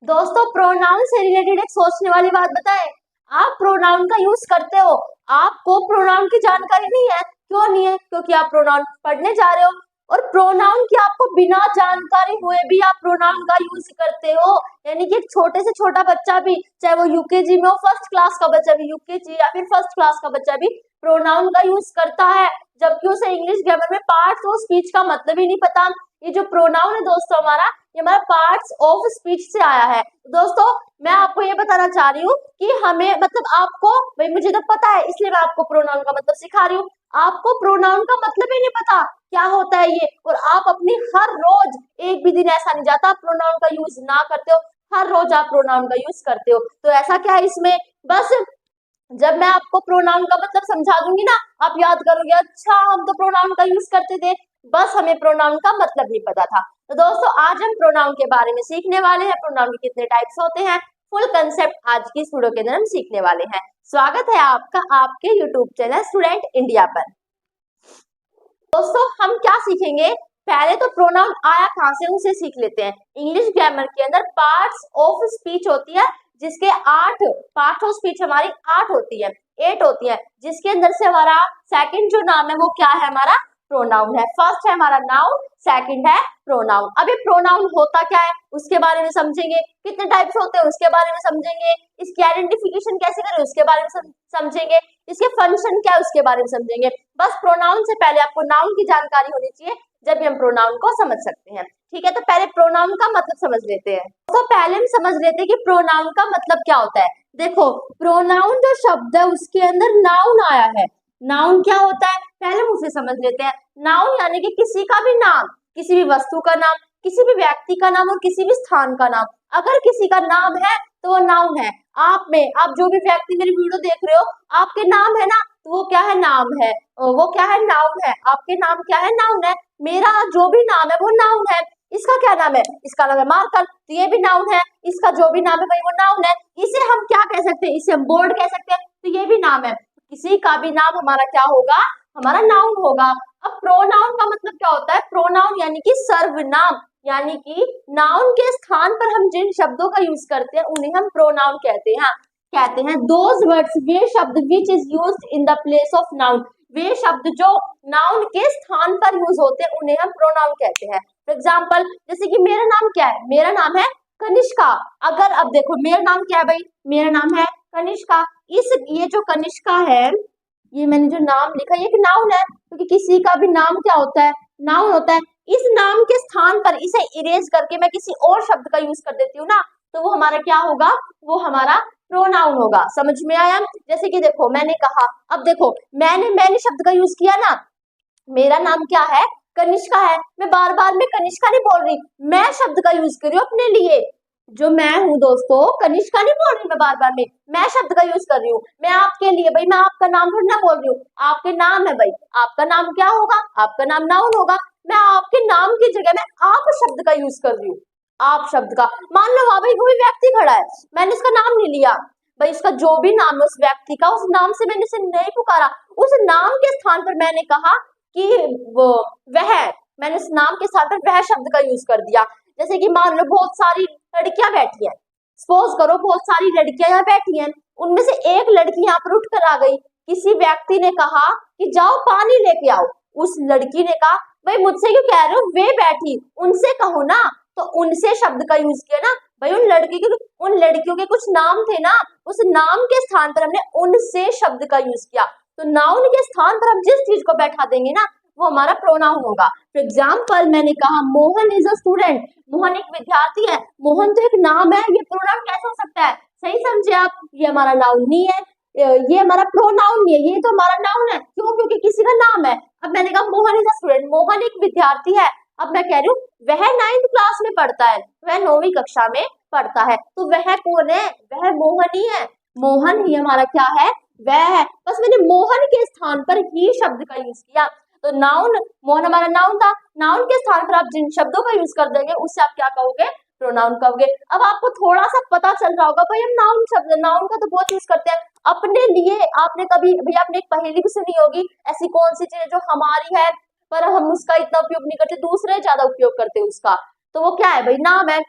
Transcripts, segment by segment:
दोस्तों प्रोनाउन से रिलेटेड एक सोचने वाली बात बताएं। आप प्रोनाउन का यूज करते हो, आपको प्रोनाउन की जानकारी नहीं है। क्यों नहीं है? क्योंकि आप प्रोनाउन पढ़ने जा रहे हो और प्रोनाउन की आपको बिना जानकारी हुए भी आप प्रोनाउन का यूज करते हो। यानी कि एक छोटे से छोटा बच्चा भी, चाहे वो यूकेजी में हो, फर्स्ट क्लास का बच्चा भी, यूकेजी या फिर फर्स्ट क्लास का बच्चा भी प्रोनाउन का यूज करता है, जबकि उसे इंग्लिश ग्रामर में पार्ट्स ऑफ स्पीच का मतलब ही नहीं पता। ये जो प्रोनाउन है दोस्तों हमारा, ये हमारा पार्ट्स ऑफ स्पीच से आया है। दोस्तों मैं आपको ये बताना चाह रही हूँ कि हमें मतलब आपको, भाई मुझे तो पता है इसलिए मैं आपको प्रोनाउन का मतलब सिखा रही हूँ। आपको प्रोनाउन का मतलब ही नहीं पता क्या होता है ये, और आप अपनी हर रोज, एक भी दिन ऐसा नहीं जाता आप प्रोनाउन का यूज ना करते हो, हर रोज आप प्रोनाउन का यूज करते हो। तो ऐसा क्या है इसमें, बस जब मैं आपको प्रोनाउन का मतलब समझा दूंगी ना, आप याद करोगे अच्छा हम तो प्रोनाउन का यूज करते थे, बस हमें प्रोनाउन का मतलब नहीं पता था। तो दोस्तों आज हम प्रोनाउन के बारे में सीखने वाले हैं, प्रोनाउन के कितने टाइप्स होते हैं, फुल कंसेप्ट आज की इस वीडियो के अंदर हम सीखने वाले हैं। स्वागत है आपका आपके यूट्यूब चैनल स्टूडेंट इंडिया पर। दोस्तों हम क्या सीखेंगे, पहले तो प्रोनाउन आया कहां से उसे सीख लेते हैं। इंग्लिश ग्रामर के अंदर पार्ट्स ऑफ स्पीच होती है, जिसके 8 पार्ट ऑफ स्पीच हमारी 8 होती है, 8 होती है, जिसके अंदर से हमारा सेकंड जो नाम है वो क्या है, हमारा प्रोनाउन है। फर्स्ट है हमारा नाउन, सेकंड है प्रोनाउन। अभी प्रोनाउन होता क्या है उसके बारे में समझेंगे, कितने टाइप्स होते हैं उसके बारे में समझेंगे, इसकी आइडेंटिफिकेशन कैसे करें उसके बारे में समझेंगे, इसके फंक्शन क्या है उसके बारे में समझेंगे। बस प्रोनाउन से पहले आपको नाउन की जानकारी होनी चाहिए, जब भी हम प्रोनाउन को समझ सकते हैं। ठीक है, तो पहले प्रोनाउन का मतलब समझ लेते हैं। तो पहले हम समझ लेते हैं कि प्रोनाउन का मतलब क्या होता है। देखो प्रोनाउन जो शब्द है उसके अंदर नाउन आया है। नाउन क्या होता है पहले हम उसे समझ लेते हैं। नाउन यानी कि किसी का भी नाम, किसी भी वस्तु का नाम, किसी भी व्यक्ति का नाम और किसी भी स्थान का नाम। अगर किसी का नाम है तो वो नाउन है। आप जो भी व्यक्ति मेरी वीडियो देख रहे हो, आपके नाम है ना, तो वो क्या है, नाम है। वो क्या है, नाउन है। आपके नाम क्या है, नाउन है। मेरा जो भी नाम है वो नाउन है। इसका क्या नाम है, इसका नाम है मार्कर, तो ये भी नाउन है। इसका जो भी नाम है भाई वो नाउन है। इसे हम क्या कह सकते हैं, इसे हम बोर्ड कह सकते हैं, तो ये भी नाम है। किसी का भी नाम हमारा क्या होगा, हमारा नाउन होगा। अब प्रोनाउन का मतलब क्या होता है, प्रोनाउन यानी कि सर्वनाम, यानी कि नाउन के स्थान पर हम जिन शब्दों का यूज करते हैं उन्हें हम प्रोनाउन कहते हैं दोज वर्ड्स, वे शब्द which is used in the place of noun, वे शब्द जो नाउन के स्थान पर यूज होते हैं उन्हें हम प्रोनाउन कहते हैं। फॉर एग्जाम्पल जैसे कि मेरा नाम क्या है, मेरा नाम है कनिष्का। अगर अब देखो मेरा नाम क्या है भाई, मेरा नाम है कनिष्का। ये जो कनिष्का है, ये मैंने जो नाम लिखा ये एक नाउन है, क्योंकि किसी का भी नाम क्या होता है, नाउन होता है। इस नाम के स्थान पर इसे इरेज करके मैं किसी और शब्द का यूज कर देती हूँ ना, तो वो हमारा क्या होगा, वो हमारा प्रोनाउन होगा। समझ में आया? जैसे कि देखो मैंने कहा, अब देखो मैंने शब्द का यूज किया ना, मेरा नाम क्या है, कनिष्का है। मैं बार बार में कनिष्का नहीं बोल रही, मैं शब्द का यूज कर रही हूँ अपने लिए। जो मैं हूँ दोस्तों, कनिष्का नहीं बोल रही मैं बार बार में, मैं शब्द का यूज कर रही हूँ। मैं आपके लिए भाई, मैं आपका नाम थोड़ी ना बोल रही हूँ, आपके नाम है भाई, आपका नाम क्या होगा, आपका नाम नाउन होगा। मैं आपके नाम की जगह में आप शब्द का यूज कर रही हूँ, आप शब्द का। मान लो वहां भाई कोई व्यक्ति खड़ा है, मैंने इसका नाम नहीं लिया, भाई इसका जो भी नाम है उस व्यक्ति का, उस नाम से मैंने इसे नहीं पुकारा, उस नाम के स्थान पर मैंने कहा कि वो वह, मैंने उस नाम के साथ वह शब्द का यूज कर दिया। जैसे कि मान लो बहुत सारी लड़कियां बैठी हैं, सपोज करो बहुत सारी लड़कियां यहाँ बैठी हैं, उनमें से एक लड़की यहाँ पर उठ कर आ गई, किसी व्यक्ति ने कहा कि जाओ पानी लेके आओ, उस लड़की ने कहा भाई मुझसे क्यों कह रहे हो, वे बैठी, उनसे कहो ना, तो उनसे शब्द का यूज किया ना। भाई उन लड़कियों के कुछ नाम थे ना, उस नाम के स्थान पर हमने उनसे शब्द का यूज किया। तो नाउन के स्थान पर हम जिस चीज को बैठा देंगे ना, वो हमारा प्रोनाउन होगा। फॉर एग्जाम्पल मैंने कहा Mohan is a student, Mohan एक विद्यार्थी है। मोहन तो एक नाम है, ये प्रोनाउन कैसे हो सकता है, सही समझे आप, ये हमारा नाउन नहीं है, ये हमारा प्रोनाउन नहीं है, ये तो हमारा नाउन है। क्यों? क्योंकि किसी का नाम है। अब मैंने कहा Mohan is a student, Mohan एक विद्यार्थी है। अब मैं कह रही हूँ वह 9th क्लास में पढ़ता है, वह 9वीं कक्षा में पढ़ता है, तो वह कौन है, वह मोहन ही है। मोहन ही हमारा क्या है, वह है। बस मैंने मोहन के स्थान पर ही शब्द का यूज किया। तो नाउन, मोहन हमारा नाउन था, नाउन के स्थान पर आप जिन शब्दों का यूज कर देंगे उससे आप क्या कहोगे, प्रोनाउन कहोगे। अब आपको थोड़ा सा पता चल रहा होगा भाई हम नाउन शब्द, नाउन का तो बहुत यूज करते हैं अपने लिए। आपने कभी भैया आपने एक पहेली भी सुनी होगी, ऐसी कौन सी चीज है जो हमारी है पर हम उसका इतना उपयोग नहीं करते, दूसरे ज्यादा उपयोग करते उसका, तो वो क्या है भाई, नाम है।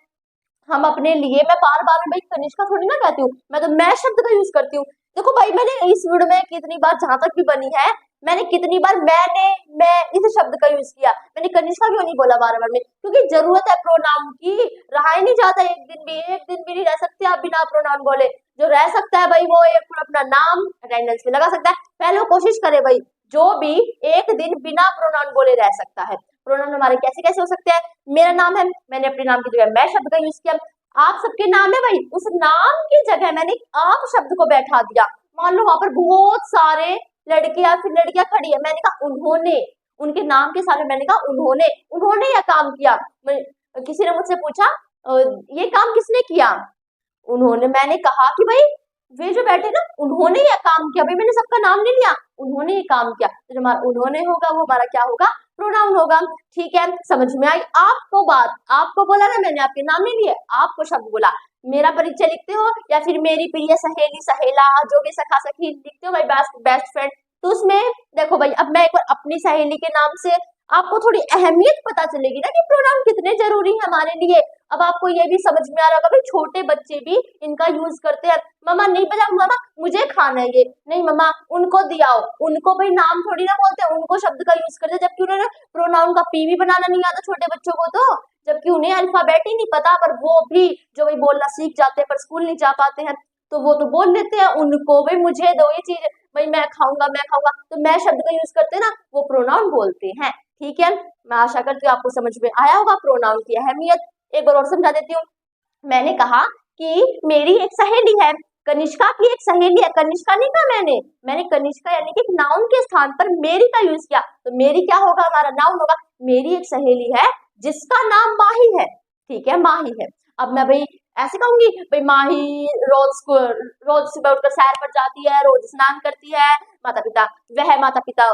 हम अपने लिए, मैं बार बार भाई कनिष्का थोड़ी ना कहती हूँ, मैं तो मैं शब्द का यूज करती हूँ। देखो भाई मैंने इस वीडियो में कितनी बार, जहां तक भी बनी है, मैंने कितनी बार मैं इस शब्द का यूज किया, मैंने कनिष्का क्यों नहीं बोला बार बार में, क्योंकि जरूरत है प्रोनाउन की। रहा ही नहीं जाता, एक दिन भी नहीं रह सकते आप बिना प्रोनाउन बोले। जो रह सकता है भाई वो एक अपना नाम अटेंडेंस में लगा सकता है। पहले कोशिश करे भाई, जो भी एक दिन बिना प्रोनाउन बोले रह सकता है। प्रोनाउन हमारे कैसे कैसे हो सकते हैं, मेरा नाम है, मैंने अपने नाम की जगह मैं शब्द का यूज किया। आप सबके नाम है भाई, उस नाम की जगह मैंने आप शब्द को बैठा दिया। मान लो वहां पर बहुत सारे लड़के या फिर लड़कियां खड़ी है, मैंने कहा उन्होंने, उनके नाम के सामने मैंने कहा उन्होंने यह काम किया। किसी ने मुझसे पूछा ये काम किसने किया, उन्होंने, मैंने कहा कि भाई वे जो बैठे ना उन्होंने यह काम किया, भाई मैंने सबका नाम नहीं लिया, उन्होंने ये काम किया, तो जो हमारा उन्होंने होगा वो हमारा क्या होगा, प्रोनाउन होगा। ठीक है, समझ में आई आपको बात। आपको बोला ना मैंने, आपके नाम नहीं लिए, आपको शब्द बोला। मेरा परिचय लिखते हो या फिर मेरी प्रिय सहेली सहेला जो भी सखा सखी लिखते हो भाई, बेस्ट बेस्ट फ्रेंड, तो उसमें देखो भाई अब मैं एक बार अपनी सहेली के नाम से, आपको थोड़ी अहमियत पता चलेगी ना कि प्रोनाउन कितने जरूरी है हमारे लिए। अब आपको ये भी समझ में आ रहा होगा भाई, छोटे बच्चे भी इनका यूज करते हैं। मम्मा नहीं बजा, मम्मा मुझे खाना है ये, नहीं मम्मा उनको दियाओ, उनको भाई नाम थोड़ी ना बोलते हैं, उनको शब्द का यूज करते हैं, जबकि उन्होंने प्रोनाउन का पी भी बनाना नहीं आता छोटे बच्चों को, तो जबकि उन्हें अल्फाबेट ही नहीं पता, पर वो भी जो भाई बोलना सीख जाते हैं पर स्कूल नहीं जा पाते हैं, तो वो तो बोल लेते हैं उनको भाई मुझे दो ये चीज, भाई मैं खाऊंगा, तो मैं शब्द का यूज करते हैं ना, वो प्रोनाउन बोलते हैं। ठीक है, मैं आशा करती हूँ आपको समझ में आया होगा प्रोनाउन की अहमियत। एक बार और समझा देती हूँ। मैंने कहा कि मेरी एक सहेली है, कनिष्का की एक सहेली है, कनिष्का नहीं कहा मैंने कनिष्का यानी कि नाउन के स्थान पर मेरी का यूज किया, तो मेरी क्या होगा, हमारा नाउन होगा। मेरी एक सहेली है जिसका नाम माही है, ठीक है माही है। अब मैं भाई ऐसे कहूंगी भाई माही रोज सुबह उठकर सैर पर जाती है, रोज स्नान करती है, माता पिता वह माता पिता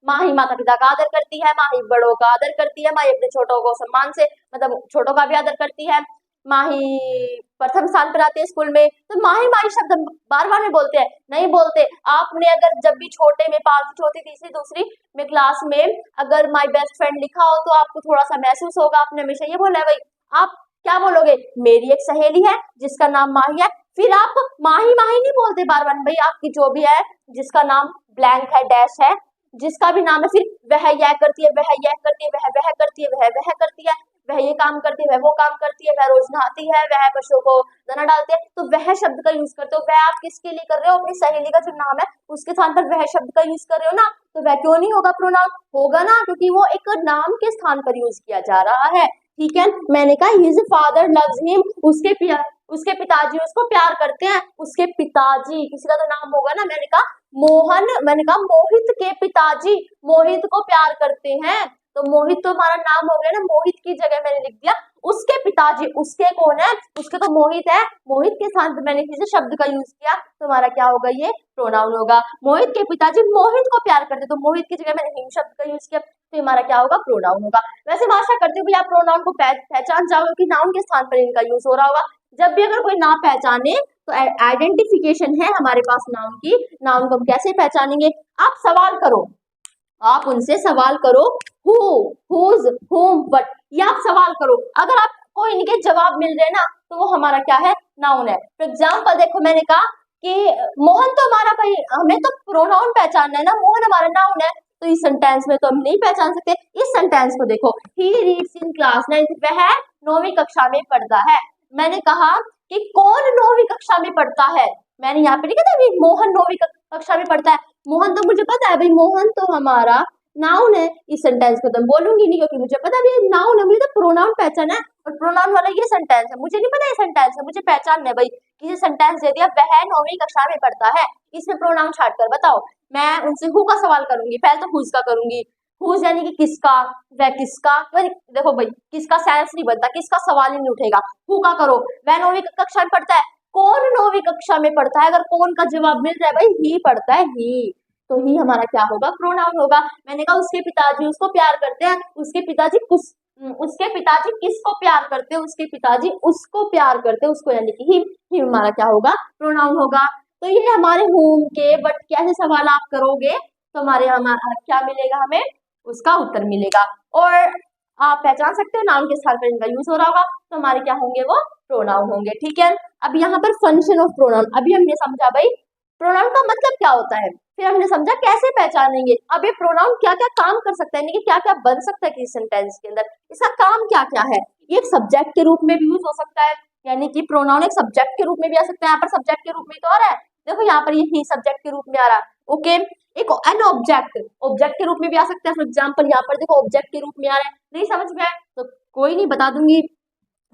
माही माता पिता का आदर करती है, माही बड़ों का आदर करती है, माही अपने छोटों को सम्मान से, मतलब छोटों का भी आदर करती है, माही प्रथम स्थान पर आती है स्कूल में, तो माही माही शब्द हम बार बार में बोलते हैं, नहीं बोलते। आपने अगर जब भी छोटे में पांचवी चौथी तीसरी दूसरी में क्लास में अगर माई बेस्ट फ्रेंड लिखा हो तो आपको थोड़ा सा महसूस होगा, आपने हमेशा ये बोला है भाई, आप क्या बोलोगे, मेरी एक सहेली है जिसका नाम माही है, फिर आप माही माही नहीं बोलते बार बार भाई, आपकी जो भी है जिसका नाम ब्लैंक है, डैश है, जिसका भी नाम है, फिर वह यह करती है, वह यह करती है, वह करती है, वह करती है, वह ये काम करती है, वह वो काम करती है, वह रोज नहाती है, वह पशुओं को दाना डालती है, तो वह शब्द का यूज करते हो। वह आप किसके लिए कर रहे हो, अपनी सहेली का जो नाम है उसके स्थान पर वह शब्द का यूज कर रहे हो ना, तो वह क्यों नहीं होगा प्रोनाउन, होगा ना, क्योंकि वो एक नाम के स्थान पर यूज किया जा रहा है। ठीक है, मैंने कहा हिज फादर लव्स हिम, उसके पिताजी उसको प्यार करते हैं, उसके पिताजी, किसी का तो नाम होगा ना, मैंने कहा मोहन, मैंने कहा मोहित के पिताजी मोहित को प्यार करते हैं, तो मोहित तो हमारा नाम हो गया ना, मोहित की जगह मैंने लिख दिया उसके पिताजी, उसके कौन है, उसके तो मोहित है, मोहित के साथ मैंने किसी शब्द का यूज किया, तो हमारा क्या होगा, ये प्रोनाउन होगा। मोहित के पिताजी मोहित को प्यार करते, तो मोहित की जगह मैंने हिम शब्द का यूज किया, तो हमारा क्या होगा, प्रोनाउन होगा। वैसे मैं आशा करती हूँ कि आप प्रोनाउन को पहचान जाओगे कि नाउन के स्थान पर इनका यूज हो रहा होगा। जब भी अगर कोई ना पहचाने तो आइडेंटिफिकेशन है हमारे पास नाउन की, नाउन को हम कैसे पहचानेंगे, आप सवाल करो, आप उनसे सवाल करो, हु, हुज, हुम, व्हाट, ये आप सवाल करो, अगर आपको इनके जवाब मिल रहे ना तो वो हमारा क्या है, नाउन है। फॉर एग्जाम्पल देखो, मैंने कहा कि मोहन तो हमारा भाई, हमें तो प्रोनाउन पहचानना है ना, मोहन हमारा नाउन है, तो इस सेंटेंस में तो हम नहीं पहचान सकते। इस सेंटेंस को देखो, he reads in class 9th, वह 9वीं कक्षा में पढ़ता है। मैंने कहा कि कौन 9वीं कक्षा में पढ़ता है, मैंने यहाँ पे लिखा था अभी मोहन 9वीं कक्षा में पढ़ता है, मोहन तो मुझे पता है भाई, मोहन तो हमारा नाउन है। इस सेंटेंस को तो बोलूंगी नहीं क्योंकि मुझे पता भी नाउन है, मुझे तो प्रोनाउन पहचान है, और प्रोनाउन वाला ये सेंटेंस है, मुझे नहीं पता ये सेंटेंस है, मुझे पहचान है भाई, किसी सेंटेंस दे दिया वह 9वीं कक्षा में पढ़ता है, इसमें प्रोनाउन छाट कर बताओ। मैं उनसे हु का सवाल करूंगी, पहले तो हुज का करूंगी, हुज यानी कि किसका, वह किसका, देखो भाई किसका सेंस नहीं बनता, किसका सवाल ही नहीं उठेगा, हु का करो, वह 9वीं कक्षा में पढ़ता है, कौन 9वीं कक्षा में पढ़ता है, अगर कौन का जवाब मिल रहा है भाई ही पढ़ता है, ही, तो ही हमारा क्या होगा, प्रोनाउन होगा। मैंने कहा उसके पिताजी उसको प्यार करते हैं, उसके पिताजी किसको प्यार करते हैं, उसके पिताजी उसको प्यार करते हैं, उसको यानी कि ही हमारा क्या होगा, प्रोनाउन होगा। तो ये हमारे होम के बट कैसे सवाल आप करोगे तो हमारा क्या मिलेगा, हमें उसका उत्तर मिलेगा। और आप पहचान सकते हो नाउन के स्थान पर इनका यूज हो रहा होगा, तो हमारे क्या होंगे, वो प्रोनाउन होंगे। ठीक है, अब यहाँ पर फंक्शन ऑफ प्रोनाउन, अभी हमने समझा भाई प्रोनाउन का मतलब क्या होता है, फिर हमने समझा कैसे पहचानेंगे। अब ये प्रोनाउन क्या क्या काम कर सकता है, यानी कि क्या क्या बन सकता है किसी सेंटेंस के अंदर, इसका काम क्या क्या है। ये एक सब्जेक्ट के रूप में भी यूज हो सकता है, यानी कि प्रोनाउन एक सब्जेक्ट के रूप में भी आ सकता है। यहाँ पर सब्जेक्ट के रूप में तो आ रहा है, देखो यहाँ पर ये ही सब्जेक्ट के रूप में आ रहा है। ओके, एक एन ऑब्जेक्ट, ऑब्जेक्ट के रूप में भी आ सकता है। फॉर एग्जाम्पल यहाँ पर देखो ऑब्जेक्ट के रूप में आ रहा है, नहीं समझ में आया तो कोई नहीं, बता दूंगी।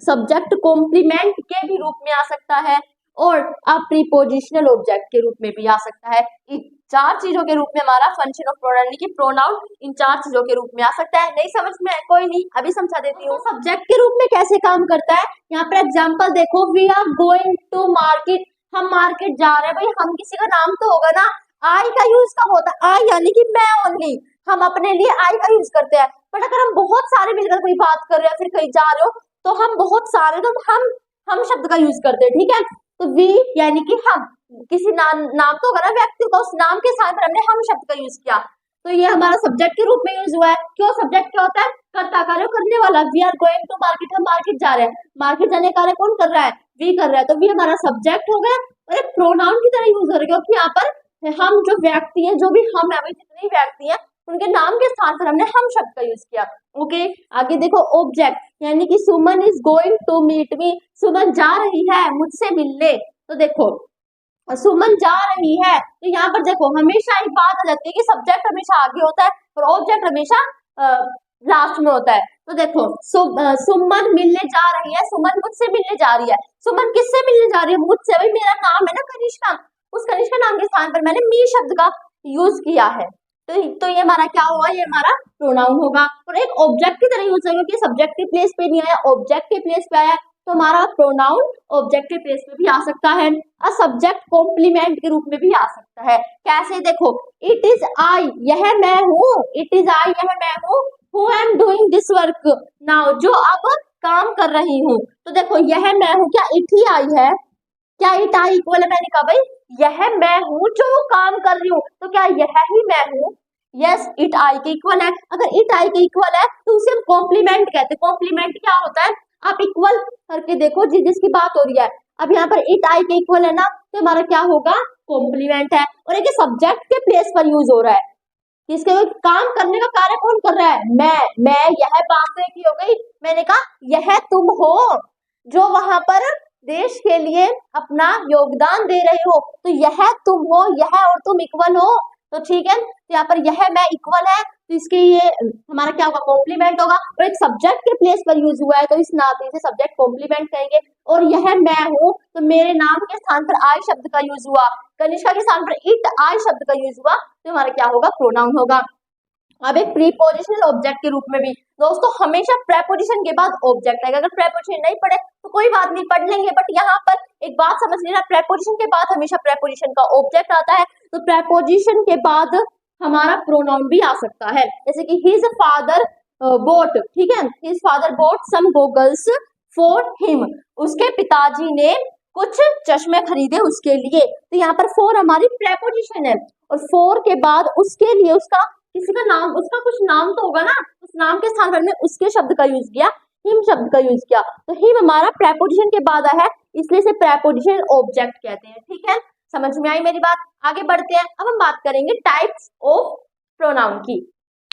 सब्जेक्ट कॉम्प्लीमेंट के भी रूप में आ सकता है, और अब प्रीपोजिशनल ऑब्जेक्ट के रूप में भी आ सकता है। इन चार चीजों के रूप में हमारा फंक्शन ऑफ प्रोनाउन यानी कि प्रोनाउन इन चार चीजों के रूप में आ सकता है। नहीं समझ में, कोई नहीं, अभी समझा देती हूँ। सब्जेक्ट के रूप में कैसे काम करता है, यहाँ पर एग्जांपल देखो, we are going to market, हम मार्केट जा रहे हैं। भाई हम किसी का नाम तो होगा ना, आई का यूज कब होता है, आई यानी कि मैं ओनली, हम अपने लिए आई का यूज करते हैं। बट अगर हम बहुत सारे मिलकर कोई बात कर रहे हैं, फिर कहीं जा रहे हो, तो हम बहुत सारे, तो हम शब्द का यूज करते हैं। ठीक है, तो वी यानी कि हम, किसी नाम तो होगा ना व्यक्ति का, उस नाम के साथ हमने हम शब्द का यूज किया, तो ये हमारा सब्जेक्ट के रूप में यूज हुआ है। क्यों, सब्जेक्ट क्या होता है, कर्ता कार्य करने वाला। We are going to market, हम मार्केट जा रहे हैं, मार्केट जाने का कार्य कौन कर रहा है, वी कर रहा है, तो वी हमारा सब्जेक्ट हो गया और एक प्रोनाउन की तरह यूज हो रहा है, क्योंकि यहाँ पर हम जो व्यक्ति है, जो भी हम है, जितने भी व्यक्ति हैं, उनके नाम के स्थान पर हमने हम शब्द का यूज किया। ओके, आगे देखो ऑब्जेक्ट, यानी कि Suman is going to meet me, Suman जा रही है मुझसे मिलने। तो देखो सुमन जा रही है, तो यहाँ पर देखो हमेशा एक बात आ जाती है कि सब्जेक्ट हमेशा आगे होता है और ऑब्जेक्ट हमेशा लास्ट में होता है। तो देखो सुमन मिलने जा रही है, सुमन मुझसे मिलने जा रही है। सुमन किससे मिलने जा रही है, मुझसे। भाई मेरा नाम है ना कनिष्का, उस कनिष्का नाम के स्थान पर मैंने मी शब्द का यूज किया है, तो ये हमारा क्या होगा, ये हमारा प्रोनाउन होगा। और एक ऑब्जेक्ट की तरह यूज होगा, कि सब्जेक्ट के प्लेस पे नहीं आया, ऑब्जेक्ट के प्लेस पे आया, तो हमारा प्रोनाउन ऑब्जेक्ट के प्लेस पे भी आ सकता है, और सब्जेक्ट कॉम्प्लीमेंट के रूप में भी आ सकता है। कैसे, देखो इट इज आई, यह मैं हूँ, इट इज आई, यह मैं हूँ, who I am doing this work now, जो अब काम कर रही हूँ। तो देखो यह मैं हूँ, क्या इट ही आई है, क्या इट आई इक्वल है, मैंने कहा भाई यह मैं हूँ जो काम कर रही हूँ, तो क्या यह ही मैं हूँ, यस इट आई के इक्वल है। अगर इट आई के इक्वल है तो उसे हम कॉम्प्लीमेंट कहते हैं। कॉम्प्लीमेंट क्या होता है, आप इक्वल करके देखो जिसकी बात हो रही है, अब यहाँ पर इट आई के इक्वल है ना, तो हमारा क्या होगा, कॉम्प्लीमेंट है। और एक सब्जेक्ट के प्लेस पर यूज हो रहा है, किसके काम करने का कार्य कौन कर रहा है, मैं यह बात की हो गई, मैंने कहा यह तुम हो जो वहां पर देश के लिए अपना योगदान दे रहे हो, तो यह तुम हो, यह और तुम इक्वल हो, तो ठीक है, तो यहाँ पर यह मैं इक्वल है, तो इसके ये हमारा क्या होगा, कॉम्प्लीमेंट होगा। और एक सब्जेक्ट के प्लेस पर यूज हुआ है, तो इस नाते से सब्जेक्ट कॉम्प्लीमेंट कहेंगे। और यह मैं हूँ, तो मेरे नाम के स्थान पर आई शब्द का यूज हुआ, कनिष्का के स्थान पर इट आई शब्द का यूज हुआ, तो हमारा क्या होगा, प्रोनाउन होगा। अब एक प्रीपोजिशनल ऑब्जेक्ट के रूप में भी दोस्तों हमेशा प्रेपोजिशन के बाद ऑब्जेक्ट आएगा। अगर प्रेपोजिशन नहीं पढ़े तो कोई बात नहीं, पढ़ लेंगे, बट यहाँ पर एक बात समझ लेना, प्रेपोजिशन के बाद हमेशा प्रेपोजिशन का ऑब्जेक्ट आता है, तो प्रेपोजिशन के बाद हमारा प्रोनाउन भी आ सकता है। जैसे कि हिज फादर बोट, ठीक है, his father bought some goggles for him, उसके पिताजी ने कुछ चश्मे खरीदे उसके लिए, तो यहाँ पर फॉर हमारी प्रेपोजिशन है, और फॉर के बाद उसके लिए, उसका किसी का नाम, उसका कुछ नाम तो होगा ना, उस नाम के स्थान पर हमने उसके शब्द का यूज किया, हिम शब्द का यूज किया, तो हिम हमारा प्रेपोजिशन के बाद है, इसलिए से प्रेपोजिशन ऑब्जेक्ट कहते हैं। ठीक है, समझ में आई मेरी बात, आगे बढ़ते हैं। अब हम बात करेंगे टाइप्स ऑफ प्रोनाउन की।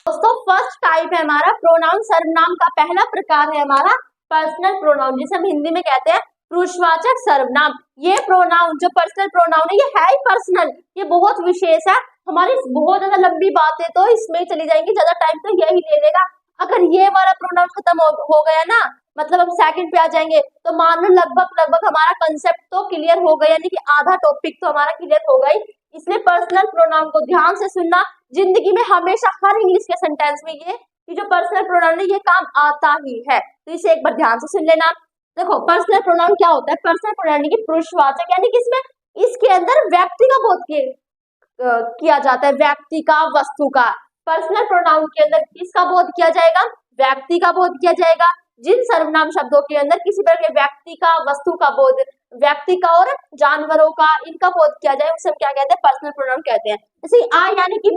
दोस्तों फर्स्ट टाइप है हमारा प्रोनाउन सर्वनाम का, पहला प्रकार है हमारा पर्सनल प्रोनाउन, जिसे हम हिंदी में कहते हैं पुरुषवाचक सर्वनाम। ये प्रोनाउन जो पर्सनल प्रोनाउन है, ये है ही पर्सनल, ये बहुत विशेष है। हमारी बहुत ज्यादा लंबी बातें तो इसमें चली जाएंगी, ज्यादा टाइम तो यही ले लेगा। अगर ये वाला प्रोनाउन खत्म हो गया ना, मतलब हम सेकंड पे आ जाएंगे, तो मान लो लगभग हमारा कंसेप्ट तो क्लियर हो गया, यानी कि आधा टॉपिक तो हमारा क्लियर हो गई। इसलिए पर्सनल प्रोनाउन को ध्यान से सुनना, जिंदगी में हमेशा हर इंग्लिश के सेंटेंस में ये कि जो पर्सनल प्रोनाउन है ये काम आता ही है, तो इसे एक बार ध्यान से सुन लेना। देखो पर्सनल प्रोनाउन क्या होता है, पर्सनल प्रोनाउन की पुरुषवाचक, यानी कि इसमें इसके अंदर व्यक्ति का बोध किया जाता है, व्यक्ति का, वस्तु का। पर्सनल प्रोनाउन के अंदर किसका बोध किया जाएगा, व्यक्ति का बोध किया जाएगा। जिन सर्वनाम शब्दों के अंदर किसी तरह के व्यक्ति का, वस्तु का बोध, व्यक्ति का और जानवरों का, इनका बोध किया जाए, उसे हम क्या कहते हैं, पर्सनल प्रोनाउन कहते हैं। जैसे आई यानी कि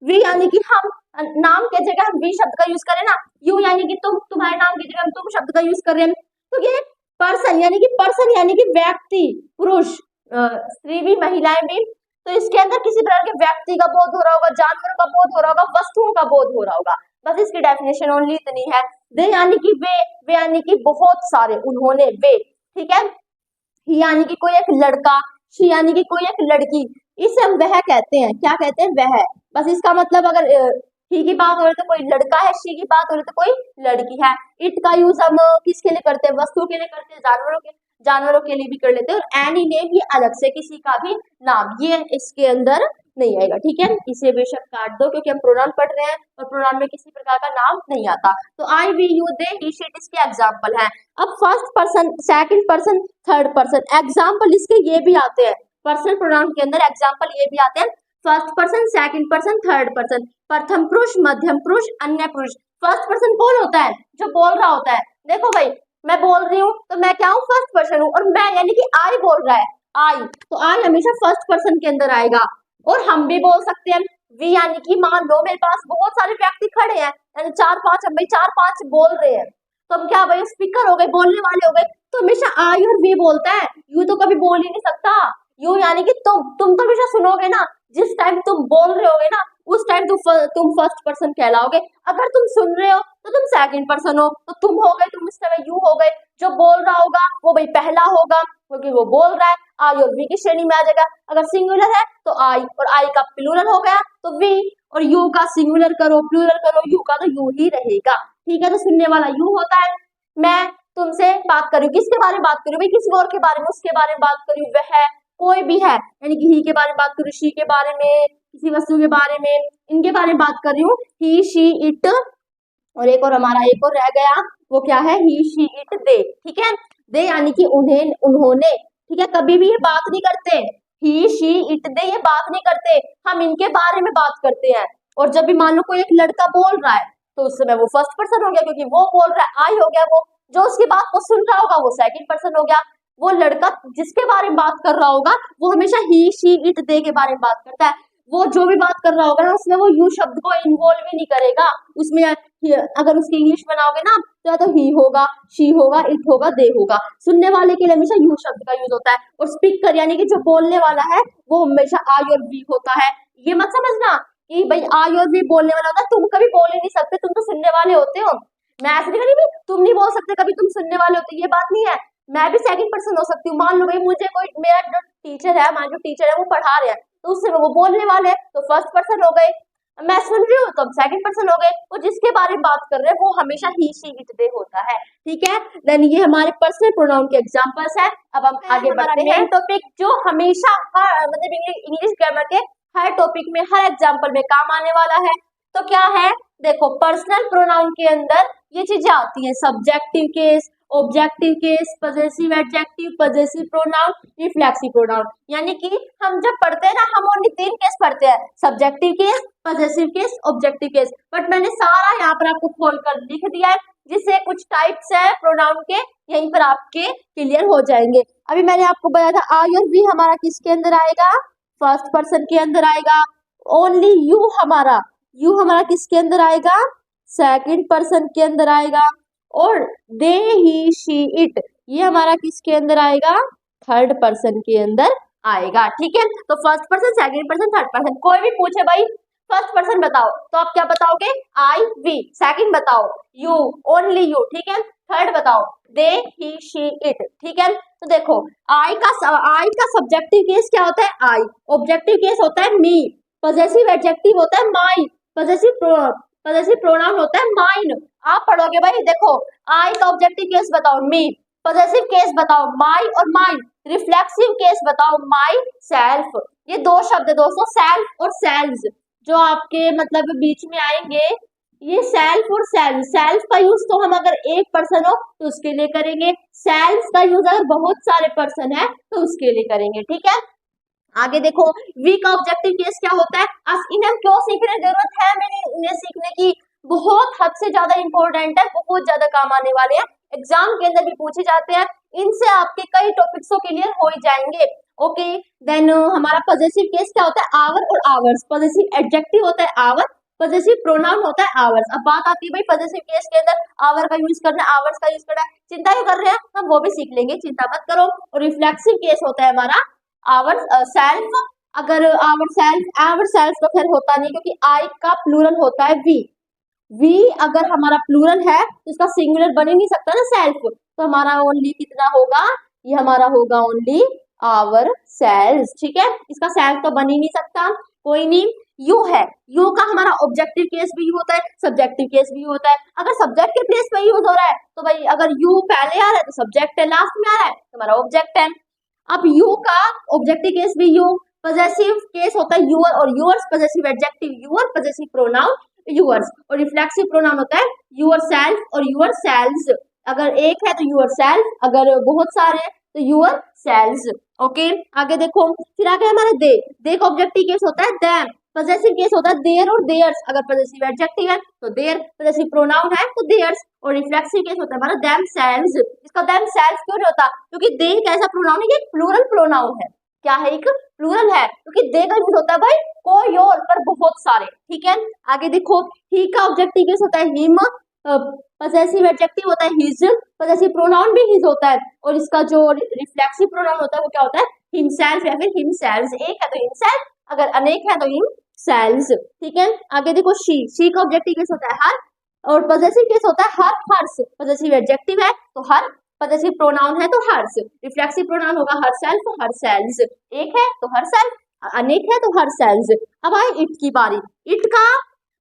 वी यानी कि हम, नाम के जगह हम वी शब्द का यूज करें ना, यू यानी कि तुम, तुम्हारे नाम की जगह हम तुम शब्द का यूज कर रहे हैं। तो ये पर्सन यानी कि व्यक्ति, पुरुष, स्त्री भी महिलाएं भी, तो इसके अंदर किसी प्रकार के व्यक्ति का बोध हो रहा होगा, जानवरों का बोध हो रहा होगा, वस्तुओं का बोध हो रहा होगा। बस इसकी डेफिनेशन ओनली इतनी है। दे यानी कि वे यानी कि बहुत सारे, उन्होंने, वे, ठीक है। ही यानी कि कोई एक लड़का, शी यानी कि कोई एक लड़की, इसे हम वह कहते हैं, क्या कहते हैं, वह। बस इसका मतलब अगर ही की बात हो रही तो कोई लड़का है, शी की बात हो रही तो कोई लड़की है। इट का यूज हम किसके लिए करते हैं, वस्तु के लिए करते हैं, जानवरों के लिए भी कर लेते हैं। और एनी नेम, ये अलग से किसी का भी नाम, ये इसके अंदर नहीं आएगा, ठीक है। इसे बेशक काट दो क्योंकि हम प्रोनाउन पढ़ रहे हैं और प्रोनाउन में किसी प्रकार का नाम नहीं आता। तो I, we, you, they, he, she it इसके एग्जाम्पल है। अब first person, second person, third person, example इसके ये भी आते हैं, पर्सनल प्रोनाउन के अंदर एग्जाम्पल ये भी आते हैं। First person, second person, third person, प्रथम पुरुष, मध्यम पुरुष, अन्य पुरुष। फर्स्ट पर्सन कौन होता है, जो बोल रहा होता है। देखो भाई, मैं बोल रही हूँ तो मैं क्या हूँ, फर्स्ट पर्सन हूँ, और मैं यानी कि आई बोल रहा है, आई, तो आई हमेशा फर्स्ट पर्सन के अंदर आएगा। और हम भी बोल सकते हैं वी, यानी कि मान लो मेरे पास बहुत सारे व्यक्ति खड़े हैं, यानी चार पांच, हम भाई चार पांच बोल रहे हैं, तो हम क्या भाई स्पीकर हो गए, बोलने वाले हो गए, तो हमेशा आई और वी बोलता है, यू तो कभी बोल ही नहीं सकता। यू यानी कि तुम तो हमेशा सुनोगे ना, जिस टाइम तुम बोल रहे होगे ना उस टाइम तुम फर्स्ट पर्सन कहलाओगे। अगर तुम सुन रहे हो तो तुम सेकंड पर्सन हो, तो तुम हो गए, तुम इस समय यू हो गए। जो बोल रहा होगा वो भाई पहला होगा क्योंकि वो बोल रहा है, आई और वी की श्रेणी में आ जाएगा। अगर सिंगुलर है तो आई, और आई का प्लूरल हो गया तो वी, और यू का सिंगुलर करो, प्लूरल करो, यू का तो यू ही रहेगा, ठीक है। तो सुनने वाला यू होता है। मैं तुमसे बात कर रही हूँ, किसके बारे में बात कर रही हूँ भाई, किसी और के बारे में, उसके बारे में बात कर रही हूँ, वह कोई भी है, यानी कि ही के बारे में बात कर रही हूँ, शी के बारे में, किसी वस्तु के बारे में, इनके बारे में बात कर रही हूँ, ही, शी, इट, और एक और हमारा एक और रह गया, वो क्या है, ही, शी, इट, दे, ठीक है। दे यानी कि उन्हें, उन्होंने, ठीक है। कभी भी ये बात नहीं करते, ही, शी, इट, दे ये बात नहीं करते, हम इनके बारे में बात करते हैं। और जब भी मान लो कोई एक लड़का बोल रहा है तो उस समय वो फर्स्ट पर्सन हो गया क्योंकि वो बोल रहा है, आई हो गया वो, जो उसकी बात को सुन रहा होगा वो सेकंड पर्सन हो गया। वो लड़का जिसके बारे में बात कर रहा होगा वो हमेशा ही, शी, इट, दे के बारे में बात करता है। वो जो भी बात कर रहा होगा ना उसमें वो यू शब्द को इन्वॉल्व ही नहीं करेगा उसमें। अगर उसकी इंग्लिश बनाओगे ना तो या तो ही होगा, शी होगा, इट होगा, दे होगा। सुनने वाले के लिए हमेशा यू शब्द का यूज होता है। और स्पीकर यानी कि जो बोलने वाला है वो हमेशा आई और वी होता है। ये मत समझना कि भाई आई और वी बोलने वाला होता है, तुम कभी बोल ही नहीं सकते, तुम तो सुनने वाले होते हो। मैं ऐसे नहीं करी, तुम नहीं बोल सकते कभी, तुम सुनने वाले होते, ये बात नहीं है। मैं भी सेकंड पर्सन हो सकती हूँ। मान लो भाई मुझे कोई, मेरा जो टीचर है, हमारे जो टीचर है वो पढ़ा रहे हैं, तो उससे वो बोलने वाले हैं तो फर्स्ट पर्सन हो गए। मैं सुन रही हूँ तो सेकंड पर्सन हो गए। वो जिसके बारे में बात कर रहे हैं वो हमेशा ही, शी, इट, दे होता है, ठीक है। देन ये हमारे पर्सनल प्रोनाउन के एग्जांपल्स है। अब हम आगे बढ़ते हैं। टॉपिक जो हमेशा हर, मतलब इंग्लिश ग्रामर के हर टॉपिक में, हर एग्जाम्पल में काम आने वाला है, तो क्या है, देखो पर्सनल प्रोनाउन के अंदर ये चीजें आती हैं, subjective case, objective case, possessive adjective, possessive pronoun, reflexive pronoun. यानी कि हम जब पढ़ते हैं ना, हम ओनली 3 केस पढ़ते हैं, subjective case, possessive case, objective case. But मैंने सारा यहाँ पर आपको खोल कर लिख दिया है, जिससे कुछ टाइप्स है प्रोनाउन के यहीं पर आपके क्लियर हो जाएंगे। अभी मैंने आपको बताया था आई और वी हमारा किसके अंदर आएगा, फर्स्ट पर्सन के अंदर आएगा। ओनली यू हमारा किसके अंदर आएगा, सेकंड पर्सन के अंदर आएगा। और दे, ही, शी, इट ये हमारा किसके अंदर आएगा, थर्ड पर्सन के अंदर आएगा, ठीक है। तो first person, second person, third person. कोई भी पूछे भाई फर्स्ट पर्सन बताओ तो आप क्या बताओगे, आई, वी। सेकंड बताओ यू, ओनली यू, ठीक है। थर्ड बताओ दे, ही, शी, इट, ठीक है। तो देखो आई का सब्जेक्टिव केस क्या होता है, आई। ऑब्जेक्टिव केस होता है मी। पजेसिव एडजेक्टिव होता है माई। पजेसिव प्रोनाउन होता है माइन। आप पढ़ोगे भाई, देखो आई का ऑब्जेक्टिव केस बताओ मी, पजेसिव केस बताओ माई और माइन, रिफ्लेक्सिव केस बताओ माई, सेल्फ। ये 2 शब्द है दोस्तों, सेल्फ और सेल्व्स, जो आपके मतलब बीच में आएंगे। ये सेल्फ और सेल्फ का यूज तो हम अगर एक पर्सन हो तो उसके लिए करेंगे, सेल्फ का यूज अगर बहुत सारे पर्सन है तो उसके लिए करेंगे, ठीक है। आगे देखो वी का ऑब्जेक्टिव केस क्या होता है, इन्हें हम क्यों सीखने जरूरत है, मैंने इन्हें सीखने की बहुत हद से ज्यादा इंपॉर्टेंट है, बहुत ज्यादा काम आने वाले हैं, एग्जाम के अंदर भी पूछे जाते हैं, इनसे आपके कई टॉपिक्सों क्लियर हो ही जाएंगे। ओके, देन हमारा पॉजेसिव केस क्या होता है, आवर और आवर्स। पॉजेसिव एडजेक्टिव होता है आवर, पॉजेसिव प्रोनाउन होता है आवर्स। अब बात आती है भाई पॉजेसिव केस के अंदर आवर का यूज करना है, आवर्स का यूज करना है, चिंता क्यों कर रहे हैं, हम वो भी सीख लेंगे, चिंता मत करो। और रिफ्लेक्सिव केस होता है हमारा आवर सेल्फ। अगर आवर सेल्फ तो खैर होता नहीं, क्योंकि आई का प्लूरल होता है वी अगर हमारा प्लूरल है तो इसका सिंगुलर बन ही नहीं सकता ना सेल्फ, तो हमारा ओनली कितना होगा, ये हमारा होगा ओनली आवर सेल्फ। ठीक है, इसका सेल्फ तो बन ही नहीं सकता, कोई नहीं। यू है, यू का हमारा ऑब्जेक्टिव केस भी यूज होता है, सब्जेक्टिव केस भी होता है। अगर सब्जेक्ट के प्लेस पे यूज हो रहा है तो भाई अगर यू पहले आ रहा है तो सब्जेक्ट है, लास्ट में आ रहा है तो हमारा ऑब्जेक्ट है। अब यू का ऑब्जेक्टिव केस भी यू, पॉजेसिव केस होता है यूअर और yours, possessive adjective your, possessive pronoun yours, और रिफ्लेक्सिव प्रोनाउन होता है यूअर सेल्फ और यूअर सेल्स। अगर एक है तो यूअर सेल्फ, अगर बहुत सारे हैं तो यूअर सेल्स। ओके, आगे देखो, फिर आगे हमारा दे का ऑब्जेक्टिव केस होता है देम, पॉजेसिव केस होता है देयर और देयर्स। अगर पॉजेसिव एडजेक्टिव है तो देयर, पॉजेसिव प्रोनाउन है तो देयर्स, और रिफ्लेक्सिव केस होता है हमारा देम सेल्स। इसका देम सेल्स क्यों नहीं होता, क्योंकि दे एक ऐसा प्रोनाउन है, ये प्लूरल प्रोनाउन है। क्या है, एक प्लूरल है, क्योंकि दे का यूज होता है भाई कोई और पर बहुत सारे। ठीक है, आगे देखो, ही का ऑब्जेक्टिव केस होता है हिम, पॉजेसिव एडजेक्टिव होता है हिज, पॉजेसिव प्रोनाउन भी हिज होता है, और इसका जो रिफ्लेक्सिव प्रोनाउन होता है वो क्या होता है, हिमसेल्फ या फिर हिमसेल्व्स। एक है तो हिमसेल्फ, अगर अनेक है तो हिमसेल्व्स। ठीक है, आगे देखो, शी का ऑब्जेक्टिव केस होता है हर, और पॉजेसिव केस होता है हर हर्स। पॉजेसिव एडजेक्टिव है तो हर, पॉजेसिव प्रोनाउन है तो हर्स, रिफ्लेक्सिव प्रोनाउन होगा हर सेल्फ, हर सेल्स। एक है तो हर सेल्फ, अनेक है तो हर सेल्स। अब आए इट की बारी, इट का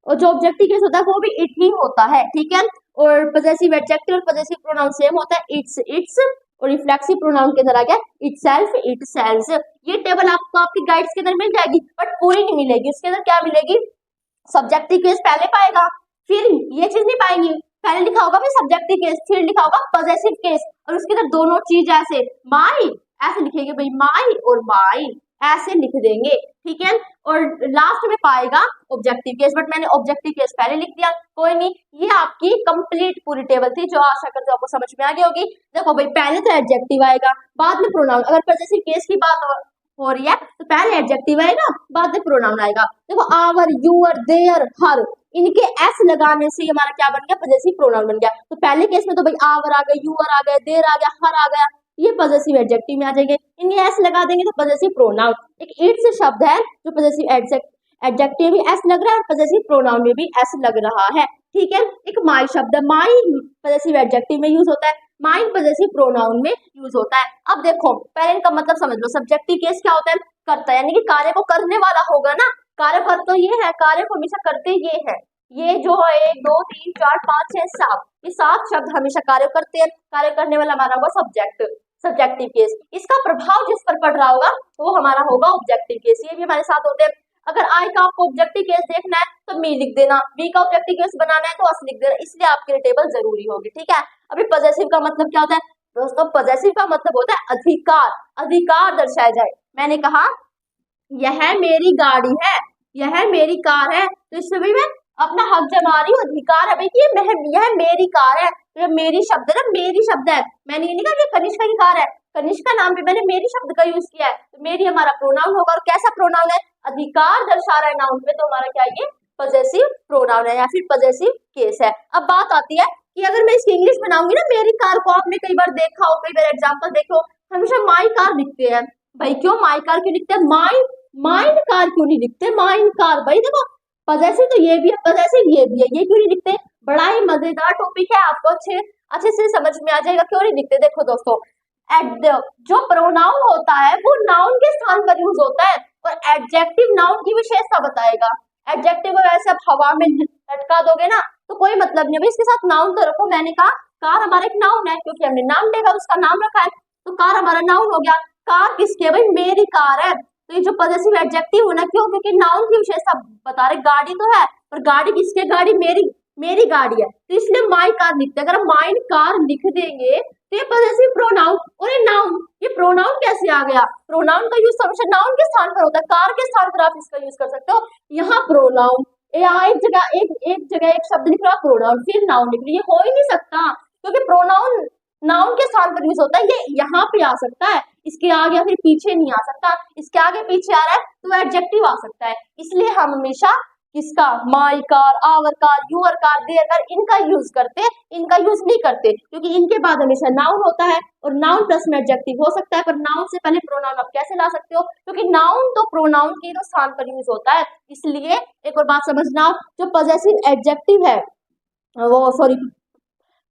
और जो ऑब्जेक्टिव केस होता है वो भी इट ही होता है। ठीक है, और पॉजेसिव एडजेक्टिव और पॉजेसिव प्रोनाउन सेम होता है, इट्स, और रिफ्लेक्सिव प्रोनाउन के अंदर आ गया इटसेल्फ, इटसेल्व्स। ये टेबल आपको आपकी गाइड्स के अंदर मिल जाएगी, बट पूरी नहीं मिलेगी। इसके अंदर क्या मिलेगी, सब्जेक्टिव केस पहले पाएगा, फिर ये चीज नहीं पाएंगे, पहले लिखा होगा फिर सब्जेक्टिव केस, फिर लिखा होगा पॉजेसिव केस, और उसके अंदर दोनों चीज ऐसे माई ऐसे लिखेंगे भाई, माई और माइन ऐसे लिख देंगे। ठीक है, और लास्ट में पाएगा ऑब्जेक्टिव केस, बट मैंने ऑब्जेक्टिव केस पहले लिख दिया, कोई नहीं। ये आपकी कंप्लीट पूरी टेबल थी, जो आशा करते हो आपको समझ में आ गई होगी। देखो भाई, पहले तो एडजेक्टिव आएगा, बाद में प्रोनाउन। अगर पॉजेसिव केस की बात हो रही है तो पहले एडजेक्टिव आएगा, बाद में प्रोनाउन आएगा। देखो, आवर, यूअर, देयर, हर, इनके एस लगाने से हमारा क्या बन गया, पॉजेसिव प्रोनाउन बन गया। तो पहले केस में तो भाई आवर आ गए, यूअर आ गए, देयर आ गया, हर आ गया, ये पॉजेसिव एडजेक्टिव में आ जाएंगे। इनके एस लगा देंगे तो पॉजेसिव प्रोनाउन। एक इट्स शब्द है जो पॉजेसिव एडजेक्टिव में एस लग रहा है, पॉजेसिव प्रोनाउन में भी एस लग रहा है। ठीक है, एक माई शब्द है, माई पॉजेसिव एडजेक्टिव में यूज होता है, माइन पॉजेसिव प्रोनाउन में यूज होता है। अब देखो, पहले इनका मतलब समझ लो। सब्जेक्टिव केस क्या होता है, करता है, यानी कि कार्य को करने वाला होगा ना, कार्य कर तो ये है, कार्य को हमेशा करते ये है। ये जो है 1 2 3 4 5 6 7, ये 7 शब्द हमेशा कार्य करते हैं। कार्य करने वाला हमारा होगा सब्जेक्टिव केस। इसका प्रभाव जिस पर पड़ रहा होगा वो हमारा होगा ऑब्जेक्टिव केस। ये भी हमारे साथ होते हैं। अगर आई का आपको ऑब्जेक्टिव केस देखना है तो मी लिख देना, बी का ऑब्जेक्टिव केस बनाना है तो अस लिख देना, इसलिए आपके लिए टेबल जरूरी होगी। ठीक है, अभी पॉजेसिव का मतलब क्या होता है दोस्तों, पॉजेसिव का मतलब होता है अधिकार, अधिकार दर्शाया जाए। मैंने कहा यह मेरी गाड़ी है, यह मेरी कार है, तो इसमें भी मैं अपना हक जमा रही हूँ, अधिकार है भाई कि यह मेरी कार है। तो ये मेरी शब्द है ना, मेरी शब्द है, मैंने ये नहीं कहा कि कनिष्का की कार है, कनिष्का नाम पे मैंने मेरी शब्द का यूज किया है, तो मेरी हमारा प्रोनाउन होगा। और कैसा प्रोनाउन है, अधिकार दर्शा रहा है नाउन पे, तो हमारा क्या ये पॉजेसिव प्रोनाउन है या फिर पॉजेसिव केस है। अब बात आती है कि अगर मैं इसकी इंग्लिश बनाऊंगी ना, मेरी कार को आपने कई बार देखा हो, कई बार एग्जाम्पल देखो, हमेशा माई कार लिखते हैं भाई। क्यों माई कार क्यों लिखते हैं, माइंड कार क्यों नहीं लिखते, माइंड कार। भाई देखो, पॉजेसिव तो ये भी है, पॉजेसिव ये भी है, ये क्यों नहीं लिखते। बड़ा ही मजेदार टॉपिक है, आपको अच्छे से समझ में आ जाएगा क्यों नहीं लिखते। देखो दोस्तों, जो प्रोनाउन होता है वो नाउन के स्थान पर यूज होता है, और एडजेक्टिव नाउन की विशेषता बताएगा। एडजेक्टिव ऐसे आप हवा में लटका दोगे ना तो कोई मतलब नहीं है, इसके साथ नाउन तो रखो। मैंने कहा कार हमारा एक नाउन है, क्योंकि हमने नाम लेकर उसका नाम रखा है, तो कार हमारा नाउन हो गया। कार किसकी है भाई, मेरी कार है। तो ये जो पॉजेसिव एडजेक्टिव होना, क्यों, क्योंकि नाउन की विशेषता बता रहे। गाड़ी तो है, पर गाड़ी किसकी है, गाड़ी मेरी गाड़ी है, तो इसलिए माई कार लिखते हैं। अगर माइन कार लिख देंगे तो ये पॉजेसिव प्रोनाउन, और ये नाउन, ये प्रोनाउन कैसे आ गया, प्रोनाउन का यूज हमेशा नाउन के स्थान पर होता है, कार के स्थान पर आप इसका यूज कर सकते हो। यहाँ प्रोनाउन, एक जगह एक शब्द लिख रहा प्रोनाउन, फिर नाउन लिख रही, ये हो ही नहीं सकता, क्योंकि प्रोनाउन नाउन के स्थान पर यूज होता है, ये यहाँ पे आ सकता है, इसके आगे या फिर पीछे नहीं आ सकता, इसके आगे पीछे आ रहा है तो एडजेक्टिव आ सकता है। इसलिए हम हमेशा किसका, my car, our car, your car, their car, इनका यूज करते, इनका यूज नहीं करते, क्योंकि इनके बाद हमेशा नाउन होता है और नाउन प्लस में एडजेक्टिव हो सकता है, पर नाउन से पहले प्रोनाउन आप कैसे ला सकते हो, क्योंकि नाउन तो प्रोनाउन के तो स्थान पर यूज होता है। इसलिए एक और बात समझना, जो पॉजेसिव एडजेक्टिव है, वो सॉरी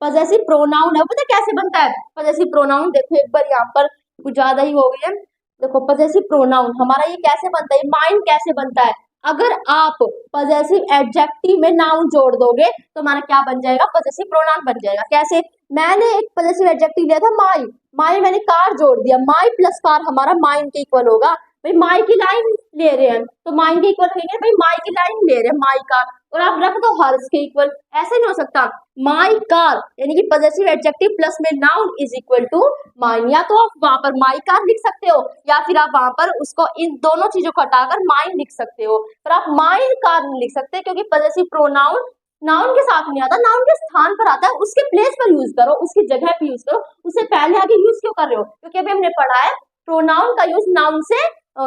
पॉजेसिव प्रोनाउन है, पता कैसे बनता है पॉजेसिव प्रोनाउन, देखो एक बार यहाँ पर कुछ ज्यादा ही हो गई है। देखो पॉजेसिव प्रोनाउन हमारा ये कैसे बनता है, माइंड कैसे बनता है, अगर आप पॉजेसिव एडजेक्टिव में नाउन जोड़ दोगे तो हमारा क्या बन जाएगा, पॉजेसिव प्रोनाउन बन जाएगा। कैसे, मैंने एक पॉजेसिव एडजेक्टिव लिया था माई, माई मैंने कार जोड़ दिया, माई प्लस कार हमारा माइंड के इक्वल होगा। भाई माई की लाइन ले रहे हैं तो माइंड के इक्वल रहेंगे, भाई माई की लाइन ले रहे हैं माई कार, और आप रख दो हर्ष के इक्वल, ऐसे नहीं हो सकता। माई कार यानी कि पॉजेसिव एडजेक्टिव प्लस में noun is equal to mine, या तो आप वहां पर माई कार लिख सकते हो या फिर आप वहां पर उसको इन दोनों चीजों को हटाकर माइन लिख सकते हो, पर आप माइन कार नहीं लिख सकते, क्योंकि पॉजेसिव प्रोनाउन नाउन के साथ नहीं आता, नाउन के स्थान पर आता है, उसके प्लेस पर यूज करो, उसकी जगह पे यूज करो, उससे पहले आगे यूज क्यों कर रहे हो, क्योंकि अभी हमने पढ़ा है प्रोनाउन का यूज नाउन से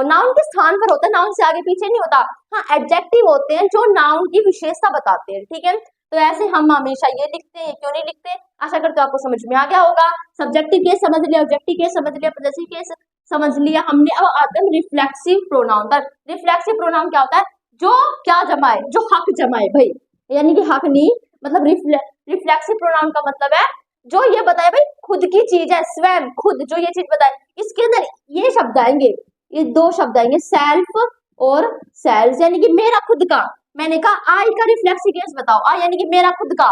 नाउन के स्थान पर होता है, नाउन से आगे पीछे नहीं होता। हाँ एडजेक्टिव होते हैं जो नाउन की विशेषता बताते हैं, ठीक है, तो ऐसे हम हमेशा ये लिखते हैं, क्यों नहीं लिखते। आशा करते हो आपको समझ में आ गया होगा। सब्जेक्टिव केस समझ लिया, ऑब्जेक्टिव केस समझ लिया, पॉजेसिव केस समझ लिया हमने। अब आते हैं रिफ्लेक्सिव प्रोनाउन पर। रिफ्लेक्सिव प्रोनाउन क्या होता है, जो क्या जमाए, जो हक जमाए भाई, यानी कि हक नहीं, मतलब रिफ्लेक्सिव प्रोनाउन का मतलब है जो ये बताए भाई खुद की चीज है, स्वयं खुद जो ये चीज बताए, इसके अंदर ये शब्द आएंगे, ये दो शब्द आएंगे, सेल्फ और सेल्स, यानी कि मेरा खुद का। मैंने कहा आई का रिफ्लेक्सिव केस बताओ, आई यानी कि मेरा खुद का,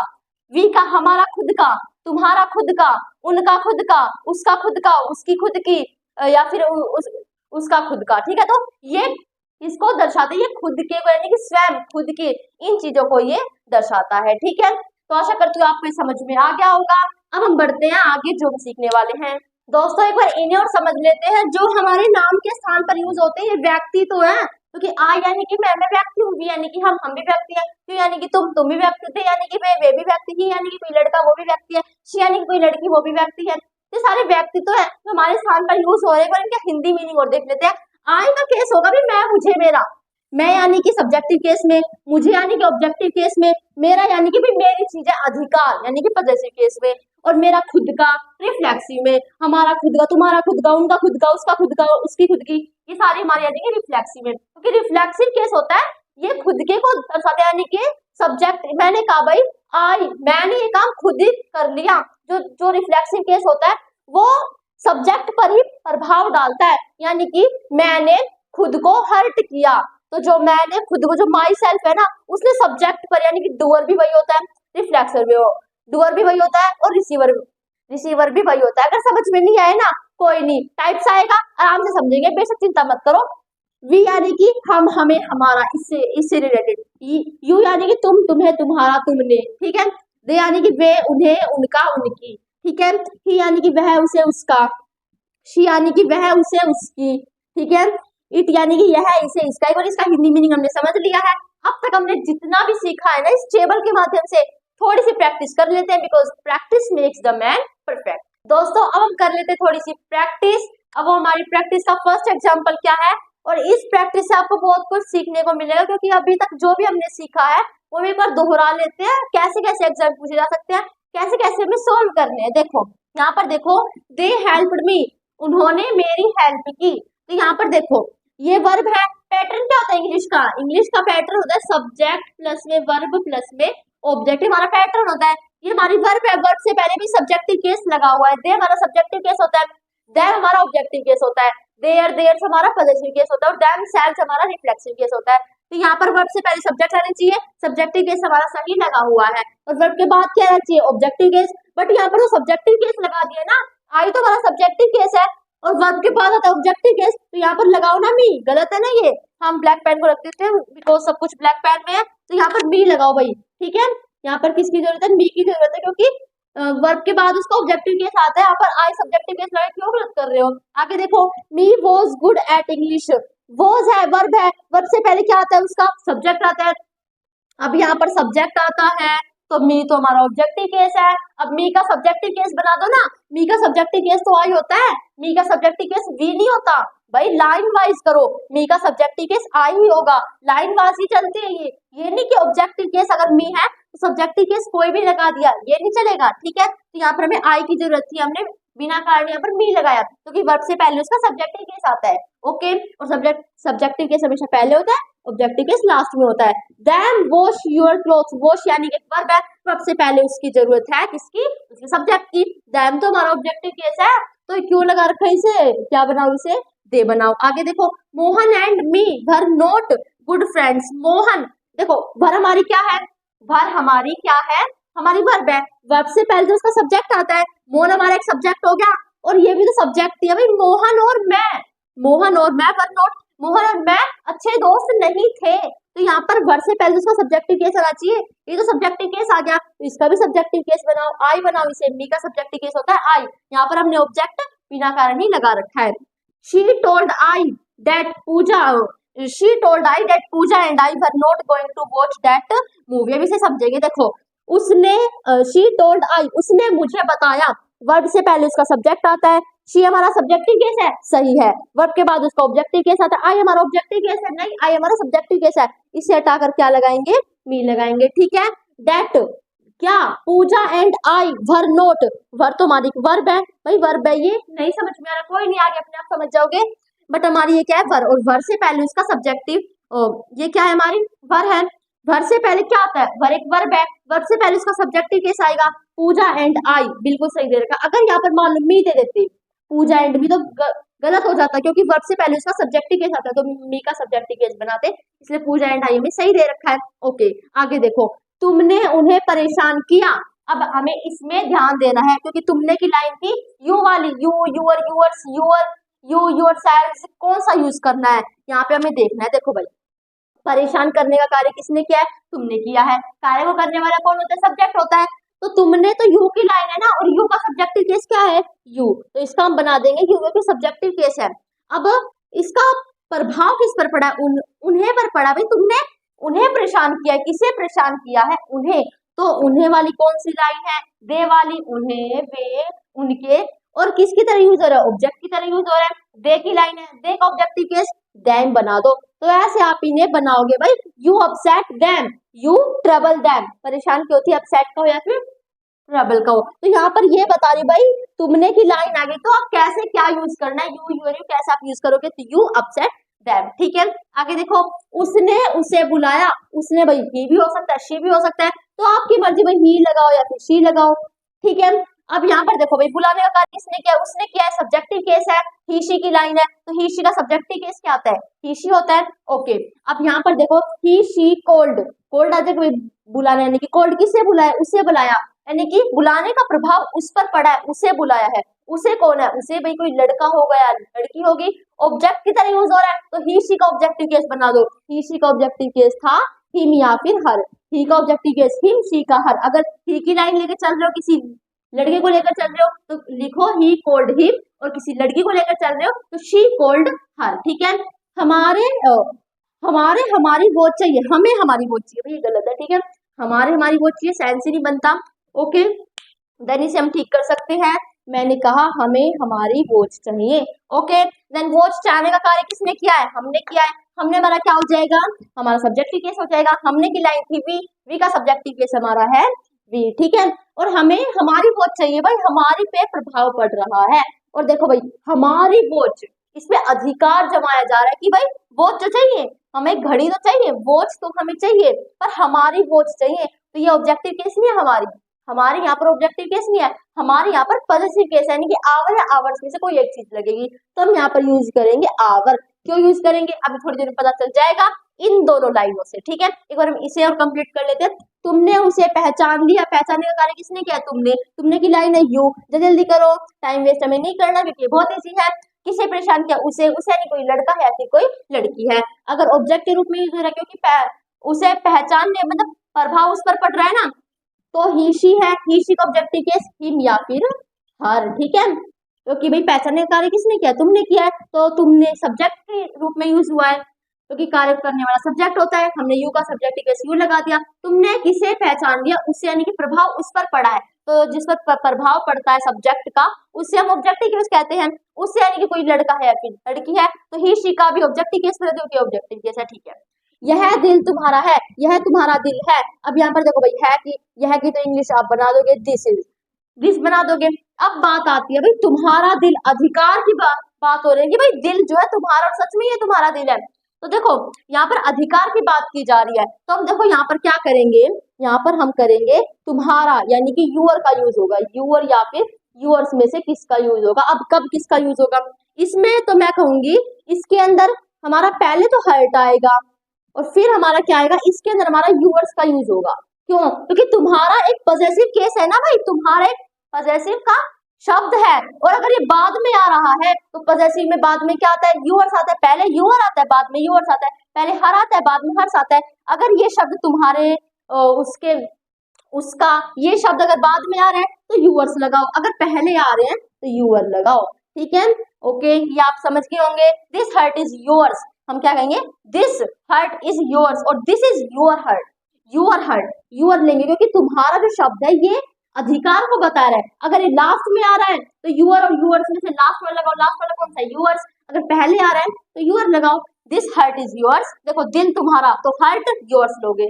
वी का हमारा खुद का, तुम्हारा खुद का, उनका खुद का, उसका खुद का, उसकी खुद की, या फिर उसका खुद का, ठीक है। तो ये इसको दर्शाते, ये खुद के को यानी कि स्वयं खुद के, इन चीजों को ये दर्शाता है, ठीक है। तो आशा करती हूँ आपको समझ में आ गया होगा। अब हम बढ़ते हैं आगे, जो हम सीखने वाले हैं दोस्तों, एक बार इन्हें और समझ लेते हैं। जो हमारे नाम के स्थान पर यूज होते हैं ये व्यक्ति तो है, क्योंकि आई यानी कि मैं व्यक्ति हूँ, वी यानी कि हम भी व्यक्ति है, क्यों यानी कि तुम भी व्यक्ति थे, यानी कि वे भी व्यक्ति ही, यानी कि कोई लड़का वो भी व्यक्ति है, शी यानी कि कोई लड़की वो भी व्यक्ति है। ये सारे व्यक्ति तो है जो हमारे स्थान पर यूज हो रहे हैं। एक बार इनका हिंदी मीनिंग और देख लेते हैं। आई का केस होगा भी मैं, मुझे, मेरा, मैं यानी कि सब्जेक्टिव केस में, मुझे यानी कि ऑब्जेक्टिव केस में, मेरा यानी कि भी मेरी चीजें, अधिकार यानी कि पॉजेसिव केस में, और मेरा खुद का रिफ्लेक्सिव में, हमारा खुद का, तुम्हारा खुद का, उनका खुद का, उसका खुद का, उसकी खुद की, ये सारी हमारी यानी कि रिफ्लेक्सिव में। क्योंकि रिफ्लेक्सिव केस होता है ये खुद के को दर्शाता है, यानी कि सब्जेक्ट, मैंने कहा भाई आई, मैंने ये काम खुद ही कर लिया। जो रिफ्लेक्सिव केस होता है वो सब्जेक्ट पर ही प्रभाव डालता है, यानी कि मैंने खुद को हर्ट किया, तो जो मैंने खुद को, जो माई सेल्फ है ना, उसने सब्जेक्ट पर, यानी कि डूअर भी वही होता है, रिफ्लेक्सर भी, डूअर भी वही होता है, और रिसीवर भी वही होता है। अगर समझ में नहीं आए ना, कोई नहीं, टाइप्स आएगा आराम से समझेंगे, बेशक चिंता मत करो। वी यानी कि हम, हमें, हमारा, इससे रिलेटेड। यू यानी कि तुम, तुम्हें, तुम्हारा, तुमने, ठीक है। दे यानी कि वे, उन्हें, उनका, उनकी, ठीक है। ही यानी कि वह, उसे, उसका। शी यानी कि वह, उसे, उसकी, ठीक है। इट यानी कि यह, इसे, इसका। एक बार इसका हिंदी मीनिंग हमने समझ लिया है। अब तक हमने जितना भी सीखा है ना, इस टेबल के माध्यम से थोड़ी सी प्रैक्टिस कर लेते हैं, because practice makes the man perfect. दोस्तों अब हम कर लेते हैं थोड़ी सी प्रैक्टिस। अब हमारी प्रैक्टिस का फर्स्ट एग्जाम्पल क्या है, और इस प्रैक्टिस से आपको बहुत कुछ सीखने को मिलेगा, क्योंकि अभी तक जो भी हमने सीखा है वो एक बार दोहरा लेते हैं, कैसे कैसे एग्जाम पूछे जा सकते हैं, कैसे कैसे हमें सोल्व करने हैं। देखो यहाँ पर देखो, दे हेल्प्ड मी, उन्होंने मेरी हेल्प की। तो यहाँ पर देखो ये वर्ब है। पैटर्न क्या होता है इंग्लिश का, इंग्लिश का पैटर्न होता है सब्जेक्ट प्लस में वर्ब प्लस में ऑब्जेक्ट, हमारा पैटर्न होता है। ये हमारी वर्ब है, वर्ब से पहले भी सब्जेक्टिव केस लगा हुआ है, दे हमारा सब्जेक्टिव केस होता है, देम हमारा ऑब्जेक्टिव केस होता है, देयर, देयर्स हमारा पॉजेसिव केस होता है, और देम सेल्स हमारा रिफ्लेक्सिव केस होता है। तो यहाँ पर वर्ब से पहले सब्जेक्ट आना चाहिए, सब्जेक्टिव केस हमारा सही लगा हुआ है, और वर्ब के बाद क्या आना चाहिए, ऑब्जेक्टिव केस। बट यहाँ पर जो सब्जेक्टिव केस लगा दिया ना, आई तो हमारा सब्जेक्टिव केस है, और वर्ब के बाद आता है ऑब्जेक्टिव केस, तो यहाँ पर लगाओ ना मी, गलत है ना ये, हम ब्लैक पेन को रख देते हैं बिकॉज सब कुछ ब्लैक पेन में है, तो यहाँ पर मी लगाओ भाई, ठीक है। यहाँ पर किसकी जरूरत है, मी की जरूरत है, क्योंकि वर्ब के बाद उसका ऑब्जेक्टिव केस आता है। यहाँ पर आई सब्जेक्टिव केस लगा, क्यों गलत कर रहे हो। आगे देखो, me was good at English, was है, वर्ब है, वर्ब से पहले क्या आता है, उसका सब्जेक्ट आता है। अब यहाँ पर सब्जेक्ट आता है तो मी तो हमारा ऑब्जेक्टिव केस है। अब मी का सब्जेक्टिव केस बना दो ना। मी का सब्जेक्टिव केस तो आई होता है, मी का सब्जेक्टिव केस वी नहीं होता भाई। लाइन वाइज करो, मी का सब्जेक्टिव केस आई ही होगा, लाइन वाइज ही चलते हैं ये नहीं कि ऑब्जेक्टिव केस अगर मी है तो सब्जेक्टिव केस कोई भी लगा दिया, ये नहीं चलेगा। ठीक है, तो यहाँ पर हमें आई की जरूरत थी, हमने बिना कारण यहाँ पर मी लगाया क्योंकि वर्ब से पहले उसका सब्जेक्टिव केस आता है। ओके, और सब्जेक्टिव केस हमेशा पहले होता है, ऑब्जेक्टिव केस लास्ट में होता है। Then wash your clothes, wash यानी कि वर्ब है, वर्ब से पहले उसकी जरूरत है किसकी, उसके सब्जेक्ट की। देन तो हमारा ऑब्जेक्टिव केस है, तो क्यों लगा रखा है इसे, क्या बनाओ इसे, दे बनाओ। आगे देखो, Mohan and me were not good friends. Mohan, देखो वर हमारी क्या है, वर हमारी क्या है, हमारी वर्ब है, वर्ब से पहले तो उसका सब्जेक्ट आता है। मोहन हमारा एक सब्जेक्ट हो गया, और ये भी तो सब्जेक्ट है भाई। मोहन और मैं, मोहन और मैं वर नॉट, मोहन और मैं अच्छे दोस्त नहीं थे, तो यहाँ पर वर्ब से पहले उसका सब्जेक्टिव केस आना चाहिए। ये तो सब्जेक्टिव केस आ गया, तो इसका भी सब्जेक्टिव केस बनाओ, आई बनाओ इसे। मी का सब्जेक्टिव केस होता है आई, यहाँ पर हमने ऑब्जेक्ट बिना कारण ही लगा रखा है। She told I that Puja, she told I that Puja and I were not going to watch that movie. अब इसे समझेंगे, देखो उसने, शी टोल्ड आई, उसने मुझे बताया, वर्ब से पहले उसका सब्जेक्ट आता है। शी हमारा सब्जेक्टिव केस है, सही है, वर्ब के बाद उसका ऑब्जेक्टिव केस आता है। आई हमारा ऑब्जेक्टिव केस है, नहीं, आई हमारा सब्जेक्टिव केस है। इसे हटाकर क्या लगाएंगे, मी लगाएंगे। ठीक है, दैट क्या, पूजा एंड आई वर नॉट, वर तो हमारी वर्ब है भाई, वर्ब है, ये नहीं समझ में आ रहा कोई नहीं, आगे अपने आप समझ जाओगे। बट हमारी ये क्या है, वर, और वर से पहले उसका सब्जेक्टिव, ये क्या है हमारी वर है। वर से पहले क्या आता है, वर एक वर्ब है, वर्ब से पहले उसका सब्जेक्टिव केस आएगा। पूजा एंड आई बिल्कुल सही दे रखा। अगर यहाँ पर मान लो मी दे देते, पूजा एंड मी, तो गलत हो जाता क्योंकि वर्ब से पहले उसका सब्जेक्टिव केस आता है, तो मी का सब्जेक्टिव केस बनाते, इसलिए पूजा एंड आई में सही दे रखा है। ओके, आगे देखो, तुमने उन्हें परेशान किया। अब हमें इसमें ध्यान देना है क्योंकि तुमने की लाइन थी यू वाली, you, your, yours, your, you, your self, कौन सा यूज करना है यहाँ पे हमें देखना है। देखो भाई, परेशान करने का कार्य किसने किया है, तुमने किया है। कार्य को करने वाला कौन होता है, सब्जेक्ट होता है। तो तुमने तो यू की लाइन है ना, और यू का सब्जेक्टिव केस क्या है, यू, तो इसका हम बना देंगे यू की सब्जेक्टिव केस है। अब इसका प्रभाव किस पर पड़ा, उन्हें पर पड़ा भाई। तुमने उन्हें परेशान किया है, किसे परेशान किया है, उन्हें, तो उन्हें वाली कौन सी लाइन है, दे वाली, उन्हें, वे, उनके, और किसकी तरह यूज हो रहा है, ऑब्जेक्ट की तरह यूज हो रहा है। दे की लाइन है, दे का ऑब्जेक्टिव केस देम बना दो। तो ऐसे आप इन्हें बनाओगे भाई, you upset them, you trouble them, परेशान क्यों थी, अपसेट का हो या फिर ट्रबल का हो। तो यहाँ पर ये बता रही भाई, तुमने की लाइन आ गई, तो आप कैसे क्या यूज करना है, यू, यूर, यू कैसे आप यूज करोगे, तो यू अपसेट देम। ठीक है, आगे देखो, उसने उसे बुलाया, उसने भाई ही भी हो सकता है, शी भी हो सकता है, तो आपकी मर्जी भाई ही लगाओ या फिर शी लगाओ। ठीक है, अब यहाँ पर देखो भाई, बुलाने का कार्य किसने किया, उसने किया है, सब्जेक्टिव केस है, ही शी की लाइन है, तो ही शी का सब्जेक्टिव केस क्या आता है, ही शी होता है। ओके, अब यहाँ पर देखो, ही शी कोल्ड, कोल्ड आ जाएगा बुलाने, यानी कि कोल्ड किसे बुलाया, उसे बुलाया, यानी कि बुलाने का प्रभाव उस पर पड़ा है, उसे बुलाया है। उसे कौन है, उसे भाई कोई लड़का हो गया, लड़की होगी, ऑब्जेक्ट की तरह यूज हो रहा है, तो ही शी का ऑब्जेक्टिव केस बना दो। ही शी का ऑब्जेक्टिव केस था हिम या फिर हर, ही का ऑब्जेक्टिव केस हिम, शी का हर। अगर ही की लाइन लेकर चल रहे हो, किसी लड़के को लेकर चल रहे हो, तो लिखो ही कोल्ड हिम, और किसी लड़की को लेकर चल रहे हो तो शी कोल्ड हर। ठीक है, हमारे हमारी वोट चाहिए, हमें हमारी वोट चाहिए, ये गलत है। ठीक है, हमारी वोट चाहिए, सेंस ही नहीं बनता। ओके, देन इसे हम ठीक कर सकते हैं। मैंने कहा हमें हमारी वोच चाहिए। ओके, देन वोच चाहने का कार्य किसने किया है, हमने किया है। हमने हमारा क्या हो जाएगा, हमारा सब्जेक्टिव केस हो जाएगा। हमने की लाइन थी वी, वी का सब्जेक्टिव केस हमारा है वी। ठीक है, और हमें हमारी वोच चाहिए भाई, हमारी पे प्रभाव पड़ रहा है। और देखो भाई, हमारी वोच, इसमें अधिकार जमाया जा रहा है कि भाई वोच तो चाहिए, हमें घड़ी तो चाहिए, वोच तो हमें चाहिए, पर हमारी वोच चाहिए। तो ये ऑब्जेक्टिव केस नहीं है हमारे यहाँ पर ऑब्जेक्टिव केस नहीं है, हमारे यहाँ पर पॉजिटिव केस है, यानी कि आवर या आवर्स में से कोई एक चीज लगेगी, तो हम यहाँ पर यूज करेंगे आवर। क्यों यूज करेंगे, अभी थोड़ी देर में पता चल जाएगा इन दोनों लाइनों से। ठीक है, एक बार हम इसे और कंप्लीट कर लेते हैं। तुमने उसे पहचान लिया, पहचानने का कार्य किसने किया, तुमने की लाइन है यू। जल्दी करो, टाइम वेस्ट हमें नहीं करना क्योंकि बहुत ईजी है। किसे परेशान किया, उसे यानी कोई लड़का है या फिर कोई लड़की है। अगर ऑब्जेक्ट के रूप में यूज हो रहा है क्योंकि उसे पहचानने मतलब प्रभाव उस पर पड़ रहा है ना, तो ही शी है, ही शी का ऑब्जेक्टिव केस हिम या फिर हर। ठीक है, क्योंकि भाई पहचानने का कार्य किसने किया, तुमने किया है, तो तुमने सब्जेक्ट के रूप में यूज हुआ है। क्योंकि कार्य करने वाला सब्जेक्ट होता है। हमने यू का सब्जेक्टिव केस यू लगा दिया। तुमने किसे पहचान लिया, उससे यानी कि प्रभाव उस पर पड़ा है, तो जिस पर प्रभाव पड़ता है सब्जेक्ट का उसे हम ऑब्जेक्टिव केस कहते हैं। उससे यानी कि कोई लड़का है या फिर लड़की है तो ही शी का भी ऑब्जेक्टिव केस में ऑब्जेक्टिव केस है, ठीक है। यह दिल तुम्हारा है, यह तुम्हारा दिल है। अब यहाँ पर देखो भाई है कि यह की तो इंग्लिश आप बना दोगे दिस बना दोगे। अब बात आती है भाई तुम्हारा दिल, अधिकार की बात हो रही है कि भाई दिल जो है तुम्हारा, सच में ये तुम्हारा दिल है। तो देखो यहाँ पर अधिकार की बात की जा रही है, तो हम देखो यहाँ पर क्या करेंगे, यहाँ पर हम करेंगे तुम्हारा यानी कि यूअर का यूज होगा, यूअर या फिर यूअर्स में से किसका यूज होगा। अब कब किसका यूज होगा इसमें, तो मैं कहूंगी इसके अंदर हमारा पहले तो हर्ट आएगा और फिर हमारा क्या आएगा, इसके अंदर हमारा यूअर्स का यूज होगा। क्यों, क्योंकि तुम्हारा एक पॉजेसिव केस है ना भाई, तुम्हारा एक पॉजेसिव का शब्द है, और अगर ये बाद में आ रहा है तो पॉजेसिव में बाद में क्या आता है, यूअर्स आता है। पहले यूअर आता है बाद में यूअर्स आता है, पहले हर आता है बाद में हर्स आता है। अगर ये शब्द तुम्हारे उसके उसका ये शब्द अगर बाद में आ रहे हैं तो यूअर्स लगाओ, अगर पहले आ रहे हैं तो यूअर लगाओ, ठीक है। ओके, ये आप समझ गए होंगे। दिस हर्ट इज योर्स, हम क्या कहेंगे, दिस हर्ट इज योर्स और this is your heart. Your heart, your लेंगे क्योंकि तुम्हारा जो शब्द है ये अधिकार को बता रहा है। अगर ये लास्ट में आ रहा है तो यूअर और यूअर्स में से लास्ट वाला लगाओ, लास्ट वाला कौन सा है, यूअर्स। अगर पहले आ रहा है तो यूअर लगाओ। दिस हर्ट इज योर्स, देखो दिल तुम्हारा तो हर्ट योर्स लोगे,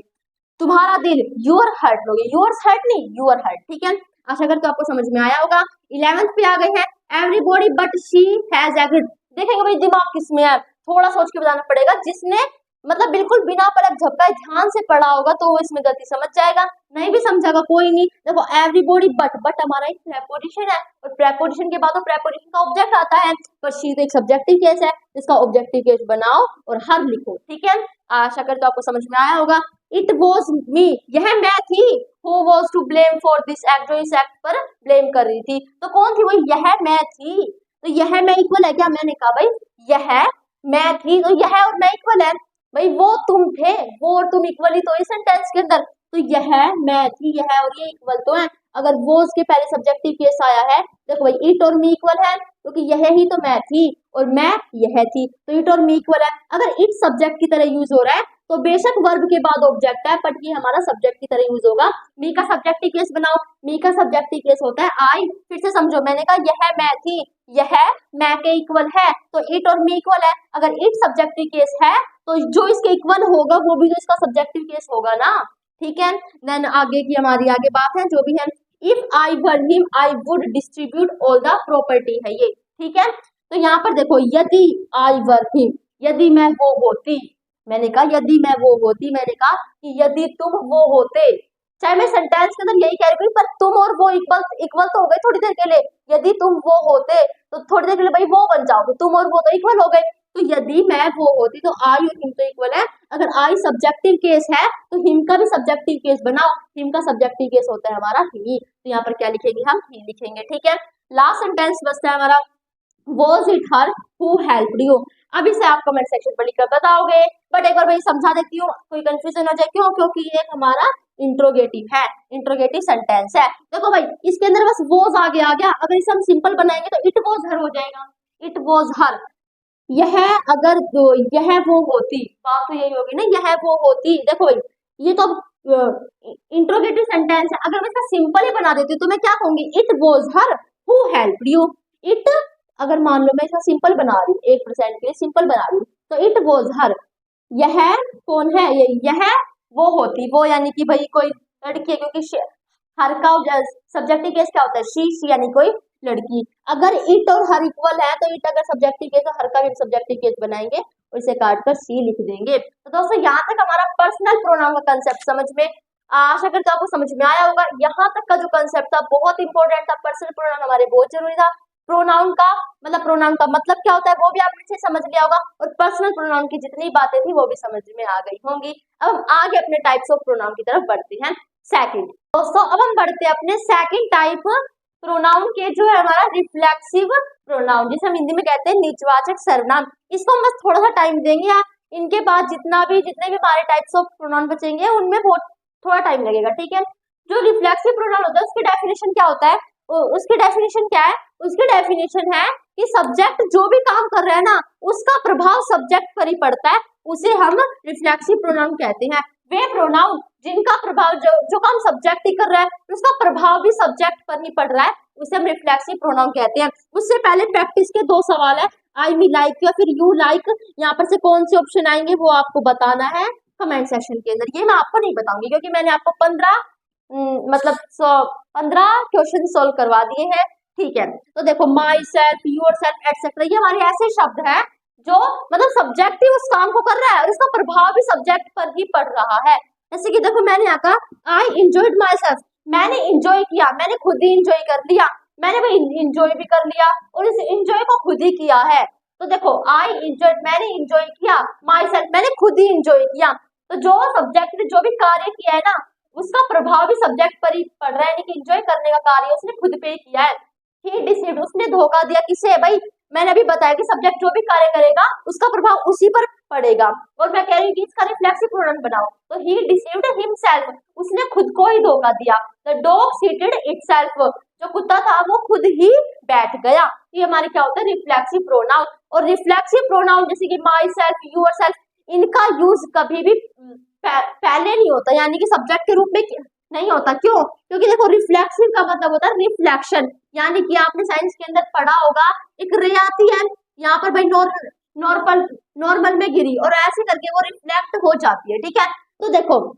तुम्हारा दिल योर हर्ट लोगे, योर्स हर्ट नहीं योर हर्ट, ठीक है। आशा करते आपको समझ में आया होगा। 11th पे आ गए हैं, everybody but she has agreed. देखेंगे भाई दिमाग किसमें है, थोड़ा सोच के बताना पड़ेगा। जिसने मतलब बिल्कुल बिना पलक झपकाए ध्यान से पढ़ा होगा तो वो इसमें गलती समझ जाएगा, नहीं भी समझेगा कोई नहीं। देखो एवरीबॉडी बट हमारा एक प्रेपोजिशन है और प्रेपोजिशन के बाद प्रेपोजिशन का ऑब्जेक्ट आता है, पर शी तो एक सब्जेक्टिव केस है, इसका ऑब्जेक्टिव केस बनाओ और हर लिखो, ठीक है। आशा करते आपको समझ में आया होगा। इट वॉज मी, यह मैं थी। Who was to blame for this act, जो इस एक्ट पर ब्लेम कर रही थी, तो कौन थी वो, यह मैं थी। तो यह मैं इक्वल है क्या, मैंने कहा भाई यह मैं थी तो यह और मैं इक्वल है भाई, वो तुम थे, वो और तुम इक्वल ही तो इस सेंटेंस के अंदर। तो यह मैं थी, यह और ये इक्वल तो है। अगर वो उसके पहले सब्जेक्टिव केस आया है, देखो भाई इट और मी इक्वल है क्योंकि यह ही तो मैं थी और मैं यह थी, तो इट और मी इक्वल है। अगर इट सब्जेक्ट की तरह यूज हो रहा है तो बेशक वर्ब के बाद ऑब्जेक्ट है, बट ये हमारा सब्जेक्ट की तरह यूज होगा। मी का सब्जेक्टिव केस बनाओ, मी का सब्जेक्टिव केस होता है आई। फिर से समझो, मैंने कहा यह मैं थी, यह मैं के इक्वल है तो इट और मी इक्वल है। अगर इट सब्जेक्टिव केस है तो जो इसके इक्वल होगा वो भी तो इसका सब्जेक्टिव केस होगा ना, ठीक है। देन आगे की हमारी आगे बात है जो भी है, if I were him I would distribute all the property है ये, ठीक है। तो यहाँ पर देखो यदि आई वर हिम, यदि मैं वो होती, मैंने कहा यदि मैं वो होती, मैंने कहा कि यदि तुम वो होते, चाहे मैं सेंटेंस के अंदर यही कह रही हूँ, पर तुम और वो इक्वल तो हो गए थोड़ी देर के लिए। यदि तुम वो होते तो थोड़ी देर के लिए भाई वो बन जाओगे, तुम और वो तो इक्वल हो गए। तो यदि मैं वो होती तो आई और हिम तो इक्वल है। अगर आई सब्जेक्टिव केस है तो हिम का भी सब्जेक्टिव केस बनाओ, हिम का सब्जेक्टिव केस होता है हमारा ही, तो यहाँ पर क्या लिखेंगे, हम ही लिखेंगे, ठीक है। लास्ट सेंटेंस बचता है हमारा, Was it her who helped you? अब इसे आप कमेंट सेक्शन पर लिखकर बताओगे, बट एक बार भाई समझा देती हूँ, कोई कंफ्यूजन हो जाए, क्यों, क्योंकि ये हमारा इंट्रोगेटिव है, इंट्रोगेटिव सेंटेंस है। देखो भाई इसके अंदर बस वॉज आगे आ गया, अगर इसे हम सिंपल बनाएंगे तो इट वॉज हर हो जाएगा, इट वॉज हर। यह अगर यह वो होती, बात तो यही होगी ना, यह वो होती। देखो भाई ये तो इंट्रोगेटिव सेंटेंस है, अगर मैं इसका सिंपल ही बना देती हूँ तो मैं क्या कहूंगी, it was her who helped you. It अगर मान लो मैं इसका सिंपल बना रही हूँ, 1% के लिए सिंपल बना रही हूँ, तो इट वॉज हर, यह कौन है, यह वो होती, वो यानी कि भाई कोई लड़की है, क्योंकि हर का सब्जेक्टिव केस क्या होता है, शी यानी कोई लड़की। अगर इट और हर इक्वल है तो इट अगर सब्जेक्टिव केस तो हर का भी सब्जेक्टिव केस बनाएंगे और इसे काट कर सी लिख देंगे। तो दोस्तों यहाँ तक हमारा पर्सनल प्रोनाउन का कंसेप्ट समझ में, आशा करते आपको समझ में आया होगा। यहाँ तक का जो कंसेप्ट था बहुत इंपॉर्टेंट था, पर्सनल प्रोनाउन हमारे बहुत जरूरी था। प्रोनाउन का मतलब क्या होता है वो भी आपने से समझ लिया होगा, और पर्सनल प्रोनाउन की जितनी बातें थी वो भी समझ में आ गई होंगी। अब हम आगे अपने टाइप्स ऑफ प्रोनाउन की तरफ बढ़ते हैं। सेकंड दोस्तों, अब हम बढ़ते हैं अपने सेकंड टाइप प्रोनाउन के, जो है हमारा रिफ्लेक्सिव प्रोनाउन, जिसे हम हिंदी में कहते हैं निजवाचक सर्वनाम। इसको हम बस थोड़ा सा टाइम देंगे यार, इनके बाद जितने भी हमारे टाइप्स ऑफ प्रोनाउन बचेंगे उनमें बहुत थोड़ा टाइम लगेगा, ठीक है। जो रिफ्लेक्सिव प्रोनाउन होता है उसकी डेफिनेशन क्या होता है, उसकी डेफिनेशन क्या है, उसकी डेफिनेशन है कि सब्जेक्ट जो भी काम कर रहा है ना उसका प्रभाव सब्जेक्ट पर ही पड़ता है, उसे हम रिफ्लेक्सिव प्रोनाउन कहते हैं। वे प्रोनाउन जिनका प्रभाव जो काम सब्जेक्ट ही कर रहा है उसका प्रभाव भी सब्जेक्ट पर ही पड़ रहा है, उसे हम रिफ्लेक्सिव प्रोनाउन कहते हैं। उससे पहले प्रैक्टिस के 2 सवाल है, आई मी लाइक या फिर यू लाइक, यहाँ पर से कौन से ऑप्शन आएंगे वो आपको बताना है कमेंट सेक्शन के अंदर। ये मैं आपको नहीं बताऊंगी क्योंकि मैंने आपको 15 क्वेश्चन सोल्व करवा दिए हैं, ठीक है। तो देखो myself, your self etcetera, ये हमारे ऐसे शब्द हैं जो मतलब सब्जेक्ट ही उस काम को कर रहा है और इसका प्रभाव भी सब्जेक्ट पर ही पड़ रहा है। जैसे कि देखो मैंने यहाँ कहा आई इंजॉयड माई सेल्फ, मैंने इंजॉय किया, मैंने खुद ही इंजॉय कर लिया, मैंने भाई इंजॉय भी कर लिया और इस इंजॉय को खुद ही किया है। तो देखो आई इंजॉयड, मैंने इंजॉय किया, माई सेल्फ, मैंने खुद ही इंजॉय किया। तो जो सब्जेक्ट ने जो भी कार्य किया है ना उसका प्रभाव भी सब्जेक्ट पर ही पड़ रहा है, यानी कि इंजॉय करने का कार्य उसने खुद पे ही किया है। ही डिसीव्ड, उसने धोखा दिया किसे, भाई मैंने अभी बताया कि सब्जेक्ट जो भी कार्य करेगा उसका प्रभाव उसी पर पड़ेगा। और मैं कह रही हूँ कि इसका रिफ्लेक्सिव प्रोनाउन बनाओ, तो ही डिसीव्ड हिमसेल्फ, उसने खुद को ही धोखा दिया। द डॉग सीटेड इटसेल्फ, जो कुत्ता था वो खुद ही बैठ गया। ये हमारे क्या होता है रिफ्लेक्सिव प्रोनाउन। और रिफ्लेक्सिव प्रोनाउन जैसे कि माई सेल्फ, यूर सेल्फ, इनका यूज कभी भी पहले नहीं होता, यानी कि सब्जेक्ट के रूप में नहीं होता। क्यों? क्योंकि देखो रिफ्लेक्सिव का मतलब होता है रिफ्लेक्शन, यानी कि आपने साइंस के अंदर पढ़ा होगा एक रे आती है यहाँ पर भाई नॉर्मल में गिरी और ऐसे करके वो रिफ्लेक्ट हो जाती है, ठीक है। तो देखो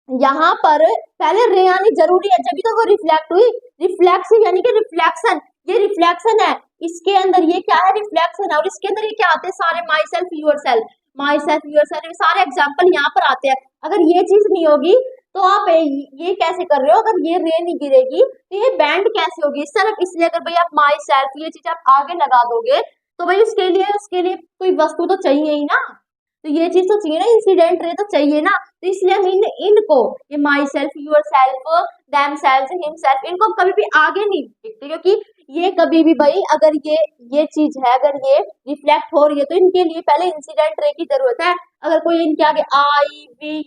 यहाँ पर पहले रे आनी जरूरी है जब तो वो रिफ्लेक्ट हुई। रिफ्लेक्सिव यानी कि रिफ्लेक्शन, ये रिफ्लेक्शन है, इसके अंदर ये क्या है रिफ्लेक्शन है। और इसके अंदर ये क्या आते हैं सारे myself your self, myself your self, सारे एग्जाम्पल यहाँ पर आते हैं। अगर ये चीज नहीं होगी तो आप ये कैसे कर रहे हो, अगर ये रे नहीं गिरेगी तो ये बैंड कैसे होगी सिर्फ इसलिए। अगर भाई आप माई सेल्फ ये चीज आप आगे लगा दोगे तो भाई उसके लिए कोई वस्तु तो चाहिए ही ना, तो ये चीज तो चाहिए ना, इंसिडेंट रे तो चाहिए ना। तो इसलिए हम इनको ये myself, your self, themself, himself, इनको कभी भी आगे नहीं लिखते क्योंकि ये कभी भी भाई अगर ये चीज है अगर ये रिफ्लेक्ट हो रही है तो इनके लिए पहले इंसिडेंट रे की जरूरत है। अगर कोई इनके आगे आई वी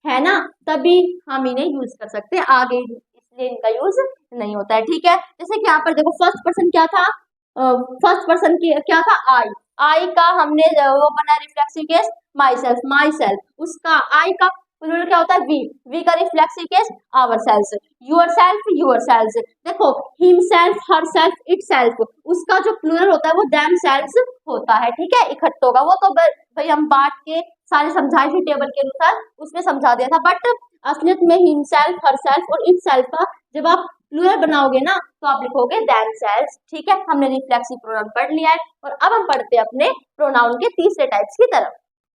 है ना तभी हम इन्हें यूज कर सकते हैं, आगे इसलिए इनका यूज नहीं होता है, ठीक है। जैसे कि यहाँ पर देखो फर्स्ट पर्सन क्या था, फर्स्ट पर्सन की क्या था आई का हमने वो बना रिफ्लेक्सिव केस माई सेल्फ, उसका आई का प्लूरल क्या होता है वी का reflexive case our self, your self. देखो him self, her self, it self, उसका जो प्लूरल होता है वो दैम सेल्फ होता है, ठीक है, इकट्ठा होगा। वो तो भाई हम बांट के सारे समझाए थे टेबल के अनुसार, उसमें समझा दिया था, बट असलियत में हिम सेल्फ, हर सेल्फ और इट सेल्फ का जब आप प्लूरल बनाओगे ना तो आप लिखोगे दैम सेल्फ, ठीक है। हमने रिफ्लेक्सिव प्रोनाउन पढ़ लिया है और अब हम पढ़ते हैं अपने प्रोनाउन के तीसरे टाइप्स की तरफ।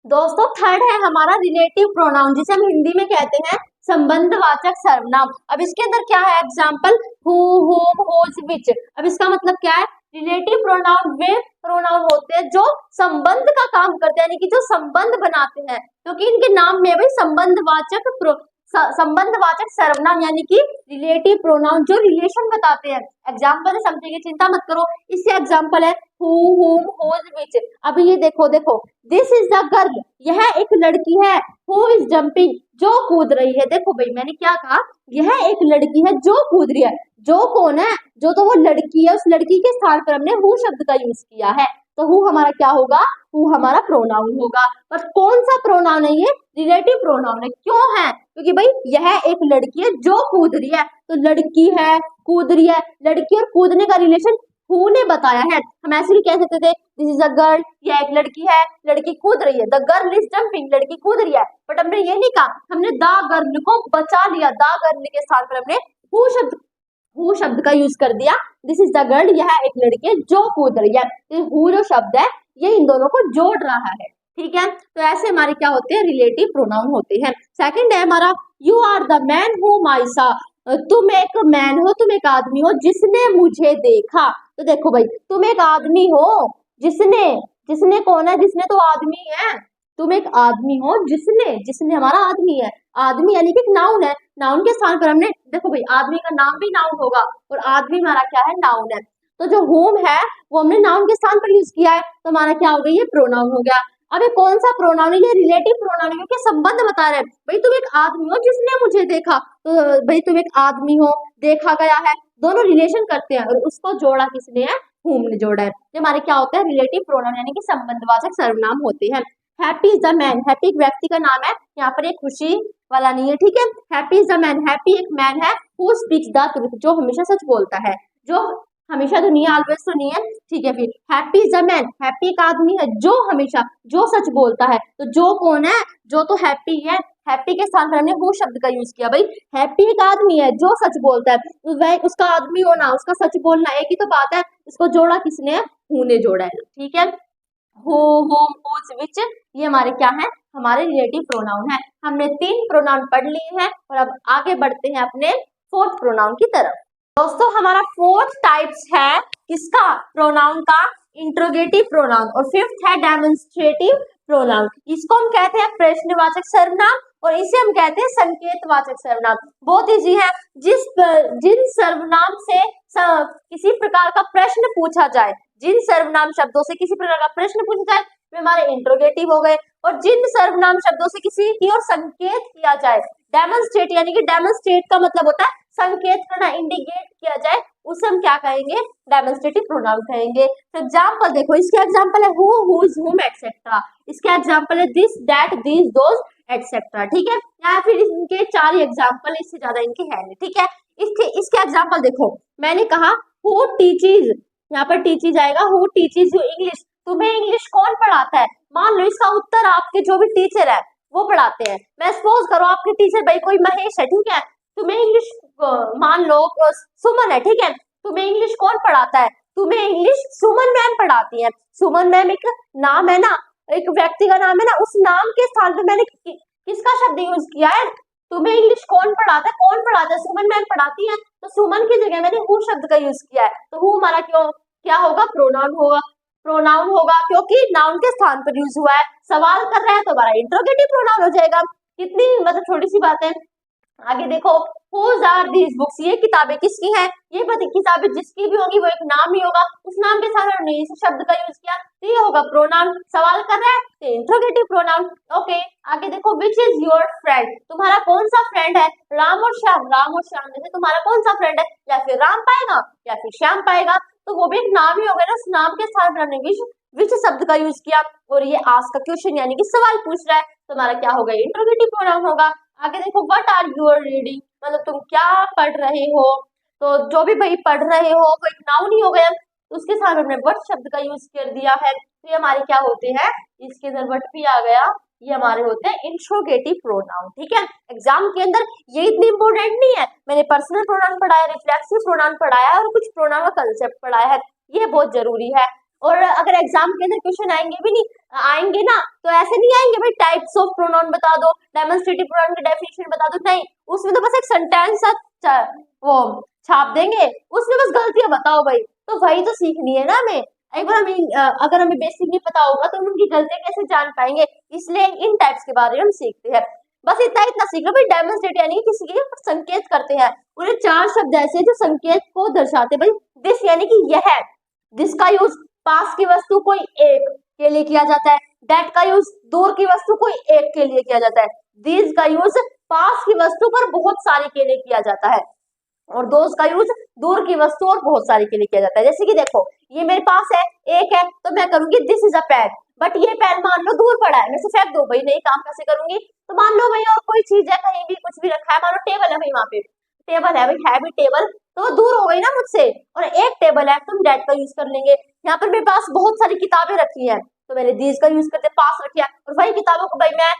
दोस्तों थर्ड है हमारा रिलेटिव प्रोनाउन, जिसे हम हिंदी में कहते हैं संबंधवाचक सर्वनाम। अब इसके अंदर क्या है एग्जाम्पल हु, हुम, हुज, विच। अब इसका मतलब क्या है, रिलेटिव प्रोनाउन वे प्रोनाउन होते हैं जो संबंध का काम करते हैं, यानी कि जो संबंध बनाते हैं, क्योंकि इनके नाम में भाई संबंधवाचक सर्वनाम यानी कि रिलेटिव प्रोनाउन जो रिलेशन बताते हैं। एग्जाम्पल समझेंगे, चिंता मत करो। इससे एग्जाम्पल है हु, हुम, हुज, विच। अभी ये देखो दिस इज द गर्ल, यह एक लड़की है। हु इज जंपिंग, जो कूद रही है। देखो भाई मैंने क्या कहा, यह एक लड़की है जो कूद रही है। जो कौन है, जो तो वो लड़की है, उस लड़की के स्थान पर हमने हु शब्द का यूज किया है, तो हु हमारा क्या होगा, हु हमारा प्रोनाउन होगा। पर कौन सा प्रोनाउन है ये, रिलेटिव प्रोनाउन है। क्यों है, क्योंकि भाई यह एक लड़की है जो कूद रही है, तो लड़की है कूद रही है, लड़की और कूदने का रिलेशन हु ने बताया है। हम ऐसे भी कह सकते थे दिस इज अ गर्ल, यह एक लड़की है, लड़की कूद रही है। द गर्ल इज जंपिंग, लड़की कूद रही है। बट हमने ये नहीं कहा, हमने द गर्ल को बचा लिया, द गर्ल के स्थान पर हमने हु शब्द का यूज कर दिया। दिस इज द गर्ल, यह एक लड़की है जो कूद रही है। तो हु जो शब्द है ये इन दोनों को जोड़ रहा है, ठीक है। तो ऐसे हमारे क्या होते हैं, रिलेटिव प्रोनाउन होते हैं। सेकंड है हमारा you are the man whom I saw, तुम एक मैन हो, तुम एक आदमी हो जिसने मुझे देखा। तो देखो भाई तुम एक आदमी हो जिसने कौन है, जिसने तो आदमी है। तुम एक आदमी हो जिसने हमारा आदमी है। आदमी यानी कि नाउन है, नाउन के स्थान पर हमने देखो भाई आदमी का नाम भी नाउन होगा और आदमी हमारा क्या है, नाउन है। तो जो होम है वो हमने नाउन के स्थान पर यूज किया है, तो हमारा क्या हो गया, ये प्रोनाउन हो गया। अब ये कौन सा प्रोनाउन है, ये रिलेटिव प्रोनाउन है क्योंकि संबंध बता रहे हैं। भाई तुम एक आदमी हो जिसने मुझे देखा, तो भाई तुम एक आदमी हो, देखा गया है, दोनों रिलेशन करते हैं और उसको जोड़ा किसने है, whom ने जोड़ा है। ये हमारे क्या होता है, रिलेटिव प्रोनाउन यानी कि संबंधवाचक सर्वनाम होते हैं। Happy is the man, happy एक व्यक्ति का नाम है, यहाँ पर एक खुशी वाला नहीं है, ठीक है। Happy is the man, happy एक मैन है हु स्पीक्स द ट्रुथ, जो हमेशा सच बोलता है, जो हमेशा तो नहीं है, ऑलवेज तो नहीं है, ठीक है। फिर happy is the man, happy एक आदमी है जो हमेशा जो सच बोलता है, तो जो कौन है, जो तो हैप्पी है, हैप्पी के साथ हमने वो शब्द का यूज किया भाई। हैप्पी एक आदमी है जो सच बोलता है, तो वह उसका आदमी होना, उसका सच बोलना एक ही तो बात है, इसको जोड़ा किसने, हु ने जोड़ा है, ठीक है। हु, हुम, हुज, विच, ये हमारे क्या है, हमारे रिलेटिव प्रोनाउन है। हमने 3 प्रोनाउन पढ़ लिए हैं और अब आगे बढ़ते हैं अपने 4th प्रोनाउन की तरफ। दोस्तों हमारा 4th टाइप्स है किसका, प्रोनाउन का, इंट्रोगेटिव प्रोनाउन, और 5th है डेमोन्स्ट्रेटिव प्रोनाउन। इसको हम कहते हैं प्रश्नवाचक सर्वनाम और इसे हम कहते हैं संकेतवाचक सर्वनाम। बहुत इजी है, जिन सर्वनाम से किसी प्रकार का प्रश्न पूछा जाए, जिन सर्वनाम शब्दों से किसी प्रकार का प्रश्न पूछा जाए वे हमारे इंट्रोगेटिव हो गए, और जिन सर्वनाम शब्दों से किसी की ओर संकेत किया जाए, डेमोन्स्ट्रेट यानी कि डेमोन्स्ट्रेट का मतलब होता है संकेत करना, इंडिकेट किया जाए, उसे हम क्या कहेंगे, डेमोन्स्ट्रेटिव प्रोनाउन कहेंगे। तो एग्जांपल देखो, इसके एग्जांपल है हु, हुज, हुम एक्सेट्रा, इसके एग्जांपल है this, that, these, those etcetera, ठीक है। या फिर इनके 4 ही एग्जांपल, इससे ज्यादा इनके है नहीं, ठीक है। इसके एग्जांपल देखो, मैंने कहा हु टीचेस, यहाँ पर टीचेस आएगा, हु टीचेस यू इंग्लिश, तुम्हें इंग्लिश कौन पढ़ाता है। मान लो इसका उत्तर आपके जो भी टीचर है वो पढ़ाते हैं। मैं सपोज करो आपके टीचर भाई कोई महेश है, ठीक है, तुम्हें इंग्लिश मान लो सुमन है, ठीक है, तुम्हें इंग्लिश कौन पढ़ाता है, तुम्हें इंग्लिश सुमन मैम पढ़ाती है। सुमन मैम एक नाम है ना, एक व्यक्ति का नाम है ना, उस नाम के स्थान पे मैंने किसका शब्द यूज किया है, तुम्हें इंग्लिश कौन पढ़ाता है, कौन पढ़ाता है, सुमन मैम पढ़ाती है, तो सुमन की जगह मैंने हु शब्द का यूज किया है, तो हु हमारा क्या होगा, प्रोनाउन होगा, प्रोनाउन होगा क्योंकि नाउन के स्थान पर यूज हुआ है। सवाल कर रहा है तो हमारा इंट्रोगेटिव प्रोनाउन हो जाएगा। कितनी मतलब छोटी सी बात है। आगे देखो, हुज आर दीज बुक्स, ये किताबें किसकी हैं, ये किताबें जिसकी भी होगी वो एक नाम ही होगा, उस नाम के साथ हमने इस शब्द का यूज किया, तो ये होगा प्रोनाउन। सवाल कर रहा है तो इंट्रोगेटिव प्रोनाउन। ओके, आगे देखो, विच इज योर फ्रेंड, तुम्हारा कौन सा फ्रेंड है, राम और श्याम, राम और श्याम में से तुम्हारा कौन सा फ्रेंड है, या फिर राम पाएगा या फिर श्याम पाएगा, तो वो भी एक नाम ही हो गया ना, उस नाम के साथ हमने विच शब्द का यूज किया, और ये आस्क का क्वेश्चन यानी कि सवाल पूछ रहा है, तो हमारा क्या होगा, इंट्रोगेटिव प्रोनाउन होगा। आगे देखो, व्हाट आर यू रीडिंग, मतलब तुम क्या पढ़ रहे हो, तो जो भी भाई पढ़ रहे हो वो एक नाउन ही हो गया, तो उसके साथ हमने व्हाट शब्द का यूज कर दिया है, तो ये हमारे क्या होते हैं, इसके अंदर व्हाट भी आ गया, ये हमारे होते हैं इंट्रोगेटिव प्रोनाउन, ठीक है। एग्जाम के अंदर ये इतनी इंपॉर्टेंट नहीं है, मैंने पर्सनल प्रोनाउन पढ़ाया, रिफ्लेक्सिव प्रोनाउन पढ़ाया और कुछ प्रोनाउन का कंसेप्ट पढ़ाया है, ये बहुत जरूरी है। और अगर एग्जाम के अंदर क्वेश्चन आएंगे भी नहीं आएंगे ना, तो ऐसे नहीं आएंगे भाई टाइप्स ऑफ प्रोनाउन बता दो, डेमोन्स्ट्रेटिव प्रोनाउन की डेफिनेशन बता दो, नहीं, उसमें तो बस एक सेंटेंस वो छाप देंगे, उसमें बस गलतियां बताओ भाई, तो वही तो सीखनी है ना हमें। एक बार हमें अगर हमें बेसिक नहीं पता होगा तो उनकी गलतियां कैसे जान पाएंगे, इसलिए इन टाइप्स के बारे में हम सीखते हैं। बस इतना सीख लो भाई, डेमोन्स्ट्रेट यानी किसी के संकेत करते हैं, उन्हें 4 शब्द ऐसे जो संकेत को दर्शाते, भाई दिस यानी कि यह, दिस का यूज पास की वस्तु कोई एक के लिए किया जाता है, दैट का यूज दूर की वस्तु कोई एक के लिए किया जाता है, दीज का यूज पास की वस्तु पर बहुत सारे के लिए किया जाता है, और दोज का यूज दूर की वस्तु और बहुत सारे के लिए किया जाता है। जैसे कि देखो, ये मेरे पास है, एक है, तो मैं करूंगी this is a pen, but ये पेन मान लो दूर पड़ा है, मैं इसे फेंक दो भाई, नहीं काम कैसे करूंगी, तो मान लो भाई और कोई चीज है, कहीं भी कुछ भी रखा है, मान लो टेबल है भाई, वहां पे टेबल है भाई, है भी टेबल, तो वो दूर हो गई ना मुझसे, और एक टेबल है, तुम डेट का यूज कर लेंगे। यहाँ पर मेरे पास बहुत सारी किताबें रखी हैं, तो मैंने दीज का यूज करते पास रखिया, और वही किताबों को भाई मैं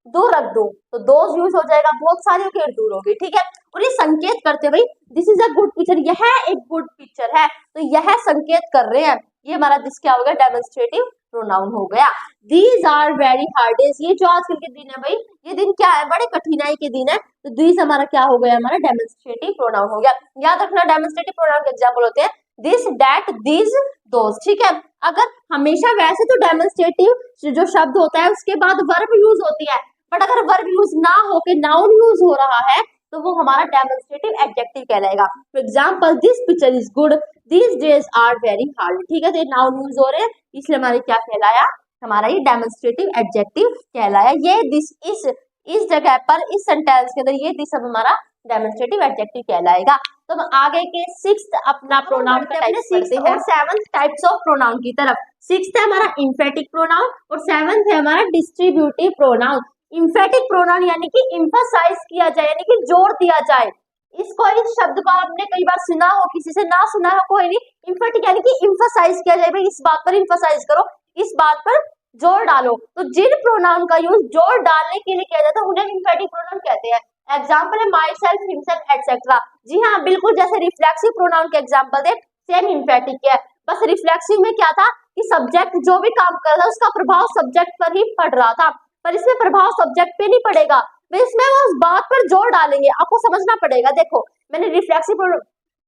दूर रख दूं, तो दोज यूज हो जाएगा, बहुत सारी होकर दूर हो गई, ठीक है। और ये संकेत करते भाई this is a good picture, यह एक गुड पिक्चर है, तो यह संकेत कर रहे हैं, ये हमारा दिस क्या हो गया, डेमोन्स्ट्रेटिव प्रोनाउन हो गया। These are very hard days, ये जो आजकल के दिन है भाई, ये दिन क्या है, बड़े कठिनाई के दिन है, तो दीज हमारा क्या हो गया, हमारा डेमोन्स्ट्रेटिव प्रोनाउन हो गया। याद रखना, डेमोन्स्ट्रेटिव प्रोनाउन के एग्जांपल होते हैं दिस, दैट, दीज, दोज, ठीक है। अगर हमेशा वैसे तो डेमोन्स्ट्रेटिव जो शब्द होता है उसके बाद वर्ब यूज होती है, बट अगर वर्ब यूज ना होके नाउन यूज हो रहा है तो वो हमारा डेमोन्स्ट्रेटिव एडजेक्टिव कहलाएगा। For example, this picture is good, these days are very hard, ठीक है, तो नाउन यूज हो रहे हैं, इसलिए हमारे क्या कहलाया, हमारा ये डेमोन्स्ट्रेटिव एडजेक्टिव कहलाया। ये दिस इस जगह पर इस सेंटेंस के अंदर ये दिस अब हमारा डेमोन्स्ट्रेटिव एडजेक्टिव कहलाएगा। तो हम आगे के 6th अपना प्रोनाउन का टाइप पढ़ते हैं, 7th टाइप्स ऑफ प्रोनाउन की तरफ। सिक्स्थ है हमारा इम्फेटिक प्रोनाउन और सेवंथ है हमारा डिस्ट्रीब्यूटिव प्रोनाउन। इम्फेटिक प्रोनाउन यानी कि इम्फसाइज किया जाए, यानी कि जोर दिया जाए। इस शब्द को आपने कई बार सुना हो, किसी से ना सुना हो कोई नहीं। इम्फेटिक यानी कि इम्फसाइज किया जाए, भाई इस बात पर इम्फसाइज करो, इस बात पर जोर डालो। तो जिन प्रोनाउन का यूज जोर डालने के लिए किया जाता है उन्हें इम्फेटिक प्रोनाउन कहते हैं। एग्जाम्पल है माई सेल्फ, हिमसेल्फ, एटसेट्रा। जी हाँ, बिल्कुल जैसे रिफ्लेक्सिव प्रोनाउन के एग्जाम्पल दे, सेम इम्फेटिक है। बस रिफ्लेक्सिव में क्या था कि सब्जेक्ट जो भी काम कर रहा था उसका प्रभाव सब्जेक्ट पर ही पड़ रहा था, पर इसमें प्रभाव सब्जेक्ट पे नहीं पड़ेगा, इसमें वो उस बात पर जोर डालेंगे। आपको समझना पड़ेगा। देखो मैंने रिफ्लेक्सिव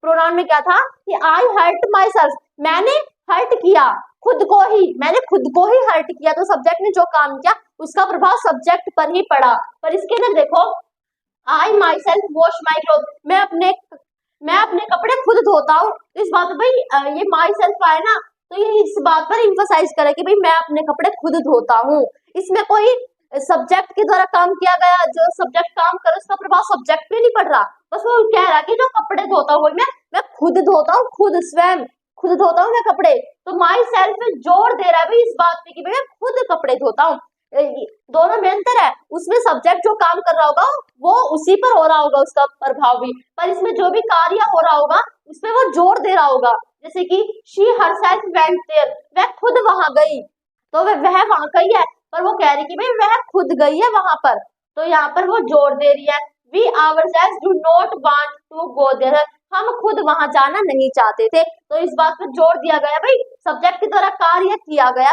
प्रोनाउन में क्या था कि आई हर्ट माई सेल्फ, मैंने हर्ट किया खुद को ही, मैंने खुद को ही हर्ट किया, तो सब्जेक्ट ने जो काम किया उसका प्रभाव सब्जेक्ट पर ही पड़ा। पर इसके अंदर देखो I my self wash my cloth, मैं अपने कपड़े खुद धोता हूँ। इस बात भाई ये माई सेल्फ आए ना, तो ये इस बात पर इम्फसाइज करे कि भाई मैं अपने कपड़े खुद धोता हूँ। इसमें कोई सब्जेक्ट के द्वारा काम किया गया, जो सब्जेक्ट काम करे उसका प्रभाव सब्जेक्ट पे नहीं पड़ रहा, बस वो कह रहा कि जो कपड़े धोता हूँ मैं खुद धोता हूँ, खुद स्वयं खुद धोता हूँ मैं कपड़े। तो माई सेल्फ में जोर दे रहा है भाई इस बात पे कि भाई मैं खुद कपड़े धोता हूँ। दोनों में अंतर है, उसमें सब्जेक्ट जो काम कर रहा होगा वो उसी पर हो रहा होगा उसका प्रभाव भी, पर इसमें जो भी कार्य हो रहा होगा उसमें वो जोर दे रहा होगा। जैसे कि शी हरसेल्फ वेंट देयर, वह खुद वहां गई, तो वह वहां गई है, पर वो कह रही कि भाई वह खुद गई है वहां पर, तो यहाँ पर वो जोर दे रही है। We ourselves do not want to go there, हम खुद वहां जाना नहीं चाहते थे, तो इस बात पर जोर दिया गया भाई सब्जेक्ट के द्वारा कार्य किया गया,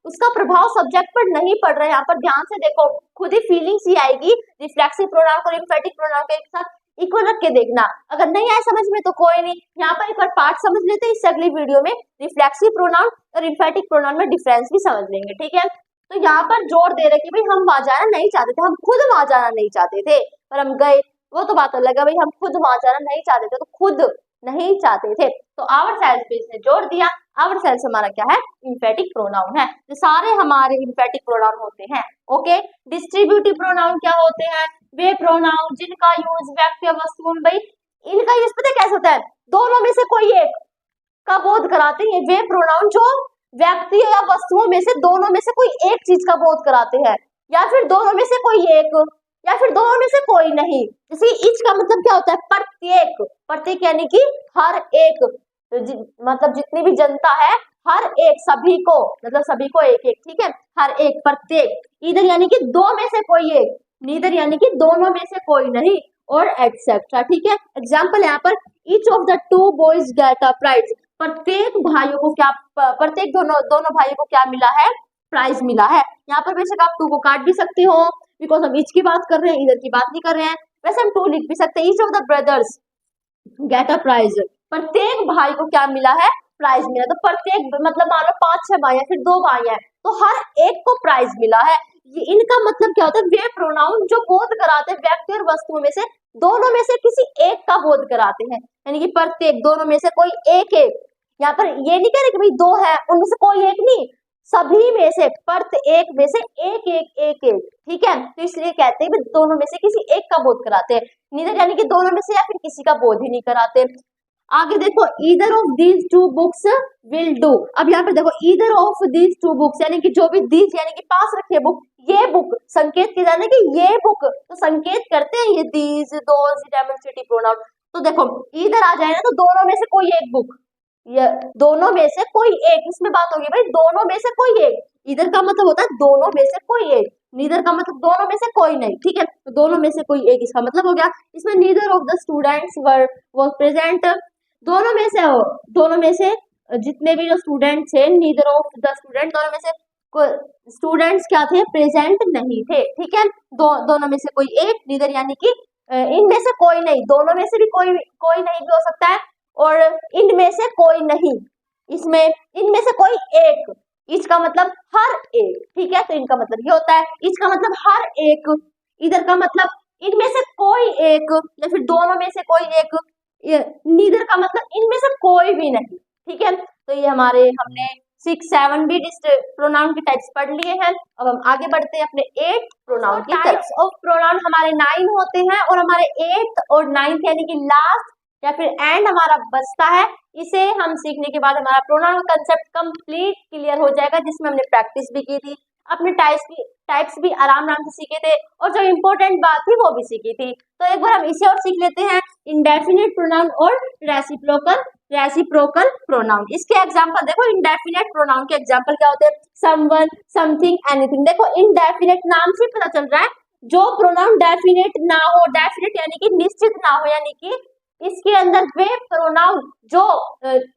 उसका प्रभाव सब्जेक्ट पर नहीं पड़ रहा है। यहाँ पर ध्यान से देखो, खुद ही फीलिंग्स ही आएगी रिफ्लेक्सिव प्रोनाउन और इम्फेटिक प्रोनाउन के साथ इक्वल रख के देखना। अगर नहीं आए समझ में तो कोई नहीं, यहाँ पर एक बार पार्ट समझ लेते हैं, इससे अगली वीडियो में रिफ्लेक्सिव प्रोनाउन और इम्फेटिक प्रोनाउन में डिफरेंस भी समझ लेंगे, ठीक है। तो यहाँ पर जोर दे रहे कि भाई हम वहां जाना नहीं चाहते थे, हम खुद वहां जाना नहीं चाहते थे पर हम गए, वो तो बात अलग है, भाई हम खुद वहां जाना नहीं चाहते थे तो खुद नहीं चाहते थे, तो आवर सेल्फ पे इसने जोर दिया। आवर सेल्फ हमारा क्या है, इम्फेटिक प्रोनाउन है, तो सारे हमारे इम्फेटिक प्रोनाउन होते हैं। ओके, डिस्ट्रीब्यूटिव प्रोनाउन क्या होते हैं, वे प्रोनाउन जिनका यूज व्यक्ति या वस्तु, भाई इनका यूज पता कैसे होता है, दोनों में से कोई एक का बोध कराते हैं। वे प्रोनाउन जो व्यक्ति या वस्तुओं में से दोनों में से कोई एक चीज का बोध कराते हैं, या फिर दोनों में से कोई एक, या फिर दोनों में से कोई नहीं। जैसे ईच का मतलब क्या होता है, प्रत्येक, प्रत्येक यानी कि हर एक, मतलब जितनी भी जनता है हर एक, सभी को, मतलब सभी को एक एक, ठीक है, हर एक, प्रत्येक। इधर यानी कि दो में से कोई एक, नीदर यानी कि दोनों में से कोई नहीं, और एटसेट्रा, ठीक है। एग्जाम्पल यहाँ पर each of the two boys get a prize, प्रत्येक भाइयों को क्या, प्रत्येक दोनों भाइयों को क्या मिला है, प्राइज मिला है। यहाँ पर बेशक आप टू को काट भी सकते हो, बिकॉज हम ईच की बात कर रहे हैं, इधर की बात नहीं कर रहे हैं। वैसे हम टू लिख भी सकते हैं, each of the brothers get a prize, प्रत्येक भाई को क्या मिला है, प्राइज मिला। तो प्रत्येक मतलब मान लो 5-6 भाई है, फिर 2 भाई है, तो हर एक को प्राइज मिला है। ये इनका मतलब क्या होता है, वे प्रोनाउन जो बोध कराते हैं व्यक्ति और वस्तुओं में से दोनों में से किसी एक का बोध कराते हैं, यानी कि प्रत्येक, दोनों में से कोई एक एक। यहाँ पर ये नहीं कह रहे कि भाई 2 है उनमें से कोई एक नहीं, सभी में से, प्रत्येक में से एक एक एक एक, ठीक है। तो इसलिए कहते हैं दोनों में से किसी एक का बोध कराते हैं, नीदर यानी कि दोनों में से या फिर किसी का बोध ही नहीं कराते। आगे देखो, either of these two books will do. अब यहाँ पे देखो either of these two books, यानी कि जो भी दीज यानी कि पास रखी है बुक, ये बुक संकेत किया जाने कि ये बुक, तो संकेत करते हैं ये दीज, दोज, डेमोन्स्ट्रेटिव प्रोनाउन। तो देखो ईदर आ जाए ना, तो दोनों में से कोई एक बुक, ये दोनों में से कोई एक, इसमें बात होगी भाई दोनों में से कोई एक। इधर का मतलब होता है दोनों में से कोई एक, नीदर का मतलब दोनों में से कोई नहीं, ठीक है। तो दोनों में से कोई एक इसका मतलब हो गया। इसमें neither of the students were was present, दोनों में से हो, दोनों में से जितने भी जो स्टूडेंट्स थे, नीदर ऑफ द स्टूडेंट, दोनों में से स्टूडेंट्स क्या थे, प्रेजेंट नहीं थे, ठीक है। दोनों में से कोई एक, नीदर यानी कि इनमें से कोई नहीं, दोनों में से भी कोई नहीं भी हो सकता है, और इनमें से कोई नहीं, इसमें इनमें से कोई एक, इसका मतलब हर एक, ठीक है। तो इनका मतलब ये होता है, इसका मतलब हर एक, इधर का मतलब इनमें से कोई एक, या फिर दोनों में से कोई एक, नीदर का मतलब इनमें से कोई भी नहीं, ठीक है। तो ये हमारे हमने 6-7 भी प्रोनाउन के टाइप्स पढ़ लिए हैं। अब हम आगे बढ़ते हैं अपने 8 प्रोनाउन की टाइप्स ऑफ प्रोनाउन। हमारे 9 होते हैं, और हमारे 8th और 9th यानी कि लास्ट या फिर एंड हमारा बचता है, इसे हम सीखने के बाद हमारा प्रोनाउन का कंसेप्ट कंप्लीट क्लियर हो जाएगा, जिसमें हमने प्रैक्टिस भी की थी, अपने टाइप्स भी आराम से सीखे थे, और जो इम्पोर्टेंट बात थी वो भी सीखी थी। तो एक बार हम इसे और सीख लेते हैं, इंडेफिनिट प्रोनाउन और रेसिप्रोकल प्रोनाउन। इसके एग्जांपल देखो, इंडेफिनिट प्रोनाउन के एग्जांपल क्या होते हैं, समवन, समथिंग, एनीथिंग। देखो इंडेफिनिट नाम से पता चल रहा है जो प्रोनाउन डेफिनेट ना हो, डेफिनेट यानी कि निश्चित ना हो, यानी कि इसके अंदर वे प्रोनाउन जो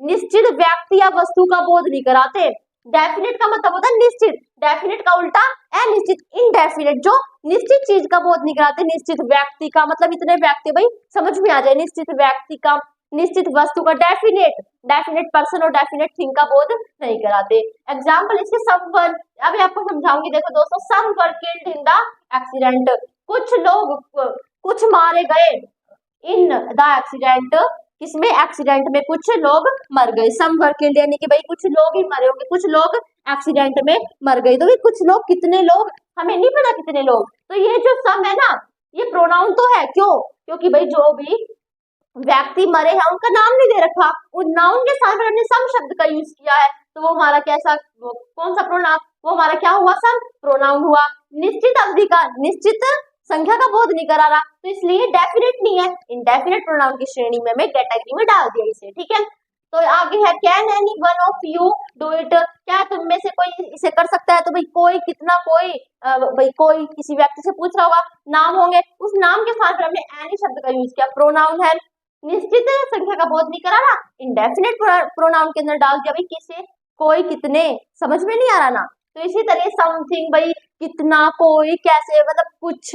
निश्चित व्यक्ति या वस्तु का बोध नहीं कराते। डेफिनेट का मतलब होता है निश्चित, डेफिनेट का उल्टा अनिश्चित। इनडेफिनेट जो निश्चित चीज का बोध नहीं कराते, निश्चित व्यक्ति का मतलब इतने व्यक्ति, भाई समझ में आ जाए, निश्चित व्यक्ति का, निश्चित वस्तु का, डेफिनेट पर्सन और डेफिनेट थिंग का बोध नहीं कराते। एग्जाम्पल इसके समवन, अभी आपको समझाऊंगी। देखो दोस्तों, some were killed in the accident, कुछ मारे गए इन द एक्सीडेंट, किसमें, एक्सीडेंट में कुछ लोग मर गए। सम वर किल्ड यानी कि भाई कुछ लोग ही मरे होंगे, कुछ लोग एक्सीडेंट में मर गए। तो भाई कुछ लोग, कितने लोग हमें नहीं पता कितने लोग। तो ये जो सम है ना, ये प्रोनाउन तो है, क्यों, क्योंकि भाई जो भी व्यक्ति मरे हैं उनका नाम नहीं दे रखा, उन नाउन के साथ हमने सम शब्द का यूज किया है, तो वो हमारा कैसा, कौन सा प्रोनाउन, वो हमारा क्या हुआ, सम प्रोनाउन हुआ। निश्चित अवधि का, निश्चित संख्या का बोध नहीं करा रहा, तो इसलिए डेफिनेट नहीं है, इंडेफिनेट प्रोनाउन की श्रेणी में, हमें कैटेगरी में डाल दिया इसे, ठीक है। तो आगे है, can any one of you do it, क्या तुम में से कोई इसे कर सकता है। तो भाई कोई, कितना, कोई, भाई कोई किसी व्यक्ति से पूछ रहा होगा, नाम होंगे, उस नाम के साथ हमने एनी शब्द का यूज किया, प्रोनाउन है, निश्चित संख्या का बोध नहीं करा रहा, इंडेफिनेट प्रोनाउन के अंदर डाल दिया, भाई किसे, कोई, कितने, समझ में नहीं आ रहा ना। तो इसी तरह समथिंग, भाई कितना, कोई, कैसे, मतलब कुछ,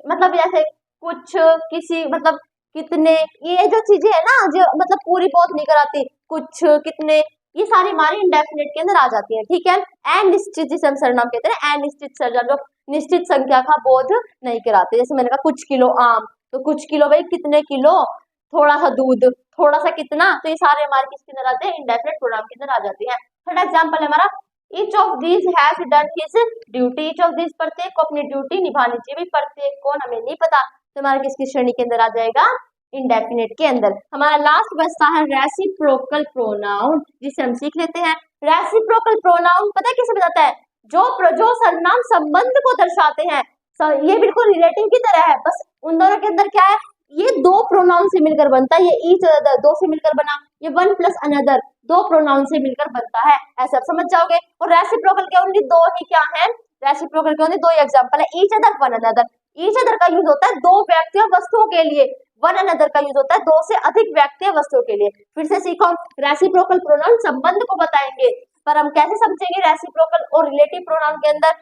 मतलब जैसे कुछ, किसी, मतलब कितने, ये जो चीजें है ना, जो मतलब पूरी बोध नहीं कराती, कुछ, कितने, ये सारी हमारे इंडेफिनेट के अंदर आ जाती है, ठीक है। अनिश्चित, जिसे हम सर्वनाम कहते हैं, अनिश्चित सर्वनाम, जो निश्चित संख्या का बोध नहीं कराते। जैसे मैंने कहा कुछ किलो आम, तो कुछ किलो, भाई कितने किलो, थोड़ा सा दूध, थोड़ा सा कितना, तो ये सारे हमारे किसके अंदर आते हैं, इंडेफिनेट प्रोनाउन के अंदर आ जाते हैं। थर्ड एग्जांपल है हमारा, each of these has done his duty, each of these, प्रत्येक को अपनी ड्यूटी निभानी चाहिए, प्रत्येक कौन हमें नहीं पता, तो हमारा किसकी श्रेणी के अंदर आ जाएगा, इंडेफिनेट के अंदर। हमारा लास्ट बचता है रेसिप्रोकल प्रोनाउन, जिसे हम सीख लेते हैं। रेसिप्रोकल प्रोनाउन पता है किसे बताता है, जो सर्वनाम संबंध को दर्शाते हैं, ये बिल्कुल रिलेटिव की तरह है, बस उन दोनों के अंदर क्या है, ये दो प्रोनाउन से मिलकर बनता है, ये ईच अदर, दो से मिलकर बना, ये वन प्लस अनदर, दो प्रोनाउन से मिलकर बनता है, ऐसे आप समझ जाओगे। और रेसिप्रोकल के ओनली दो ही क्या है, रेसिप्रोकल के ओनली दो ही एग्जांपल है, each other, one another. Each other का यूज होता है दो व्यक्तियों वस्तुओं के लिए, वन अनदर का यूज होता है दो से अधिक व्यक्ति वस्तुओं के लिए। फिर से सीखो, रेसिप्रोकल प्रोनाउन संबंध को बताएंगे, पर हम कैसे समझेंगे रेसिप्रोकल और रिलेटिव प्रोनाउन के अंदर,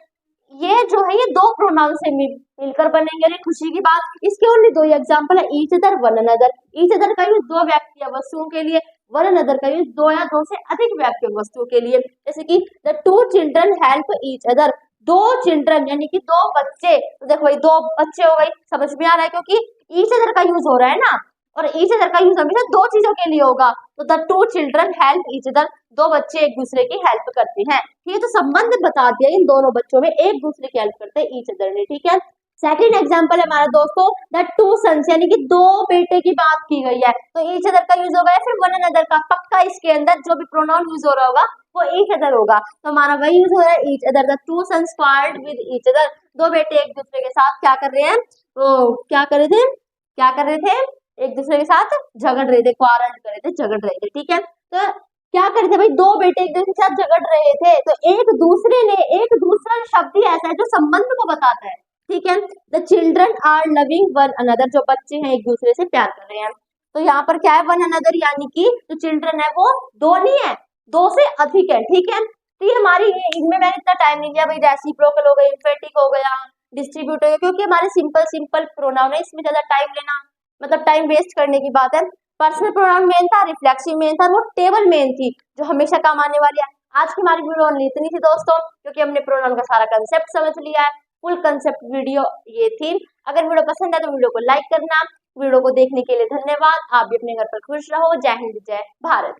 ये जो है ये दो प्रोनाउन से मिलकर बनेंगे। अरे खुशी की बात, इसके ओनली दो एग्जांपल है, each other, one another. Each other का यूज दो व्यक्ति या वस्तुओं के लिए, वन अनदर का यूज दो या दो से अधिक व्यक्ति या वस्तुओं के लिए। जैसे कि the two children help each other, दो चिल्ड्रन यानी कि दो बच्चे, तो देखो भाई दो बच्चे हो गई, समझ में आ रहा है, क्योंकि ईच अदर का यूज हो रहा है ना, और ईच अदर का यूज हमेशा दो चीजों के लिए होगा। तो the two children help each other, दो बच्चे एक दूसरे की हेल्प करते हैं, ठीक है। तो संबंध बता दिया, इन दोनों बच्चों में एक दूसरे की हेल्प करते हैं ईच अदर ने, ठीक है। सेकंड एग्जांपल है हमारा दोस्तों, द टू सन्स, यानी कि दो बेटे की बात की गई है, तो ईच अदर का यूज होगा, फिर वन अनदर का, पक्का इसके अंदर जो भी प्रोनाउन यूज हो रहा होगा वो ईच अदर होगा, तो हमारा वही यूज हो रहा है each other. The two sons quarrelled with each other, दो बेटे एक दूसरे के साथ क्या कर रहे हैं, क्या कर रहे थे, एक दूसरे के साथ झगड़ रहे थे, क्वारल कर रहे थे, झगड़ रहे थे, ठीक है। तो क्या कर रहे थे भाई, दो बेटे एक दूसरे के साथ झगड़ रहे थे, तो एक दूसरा शब्द ही ऐसा है जो संबंध को बताता है, ठीक है। The children are loving one another, जो बच्चे हैं एक दूसरे से प्यार कर रहे हैं। तो यहाँ पर क्या है, वन अनदर, यानी कि जो चिल्ड्रन है वो दो नहीं है, दो से अधिक है, ठीक है। तो ये हमारी, इनमें मैंने इतना टाइम नहीं लिया भाई, रेसिप्रोकल हो गया, इंफेटिक हो गया, डिस्ट्रीब्यूट हो गया, क्योंकि हमारे सिंपल प्रोनाउन है, इसमें ज्यादा टाइम लेना मतलब टाइम वेस्ट करने की बात है। पर्सनल प्रोनाउन मेन था, रिफ्लेक्सिव मेन था, वो टेबल मेन थी जो हमेशा काम आने वाली है। आज की हमारी वीडियो ओनली इतनी थी दोस्तों, क्योंकि हमने प्रोनाउन का सारा कंसेप्ट समझ लिया है, फुल कंसेप्ट वीडियो ये थी। अगर वीडियो पसंद है तो वीडियो को लाइक करना। वीडियो को देखने के लिए धन्यवाद। आप भी अपने घर पर खुश रहो। जय हिंद, जय भारत।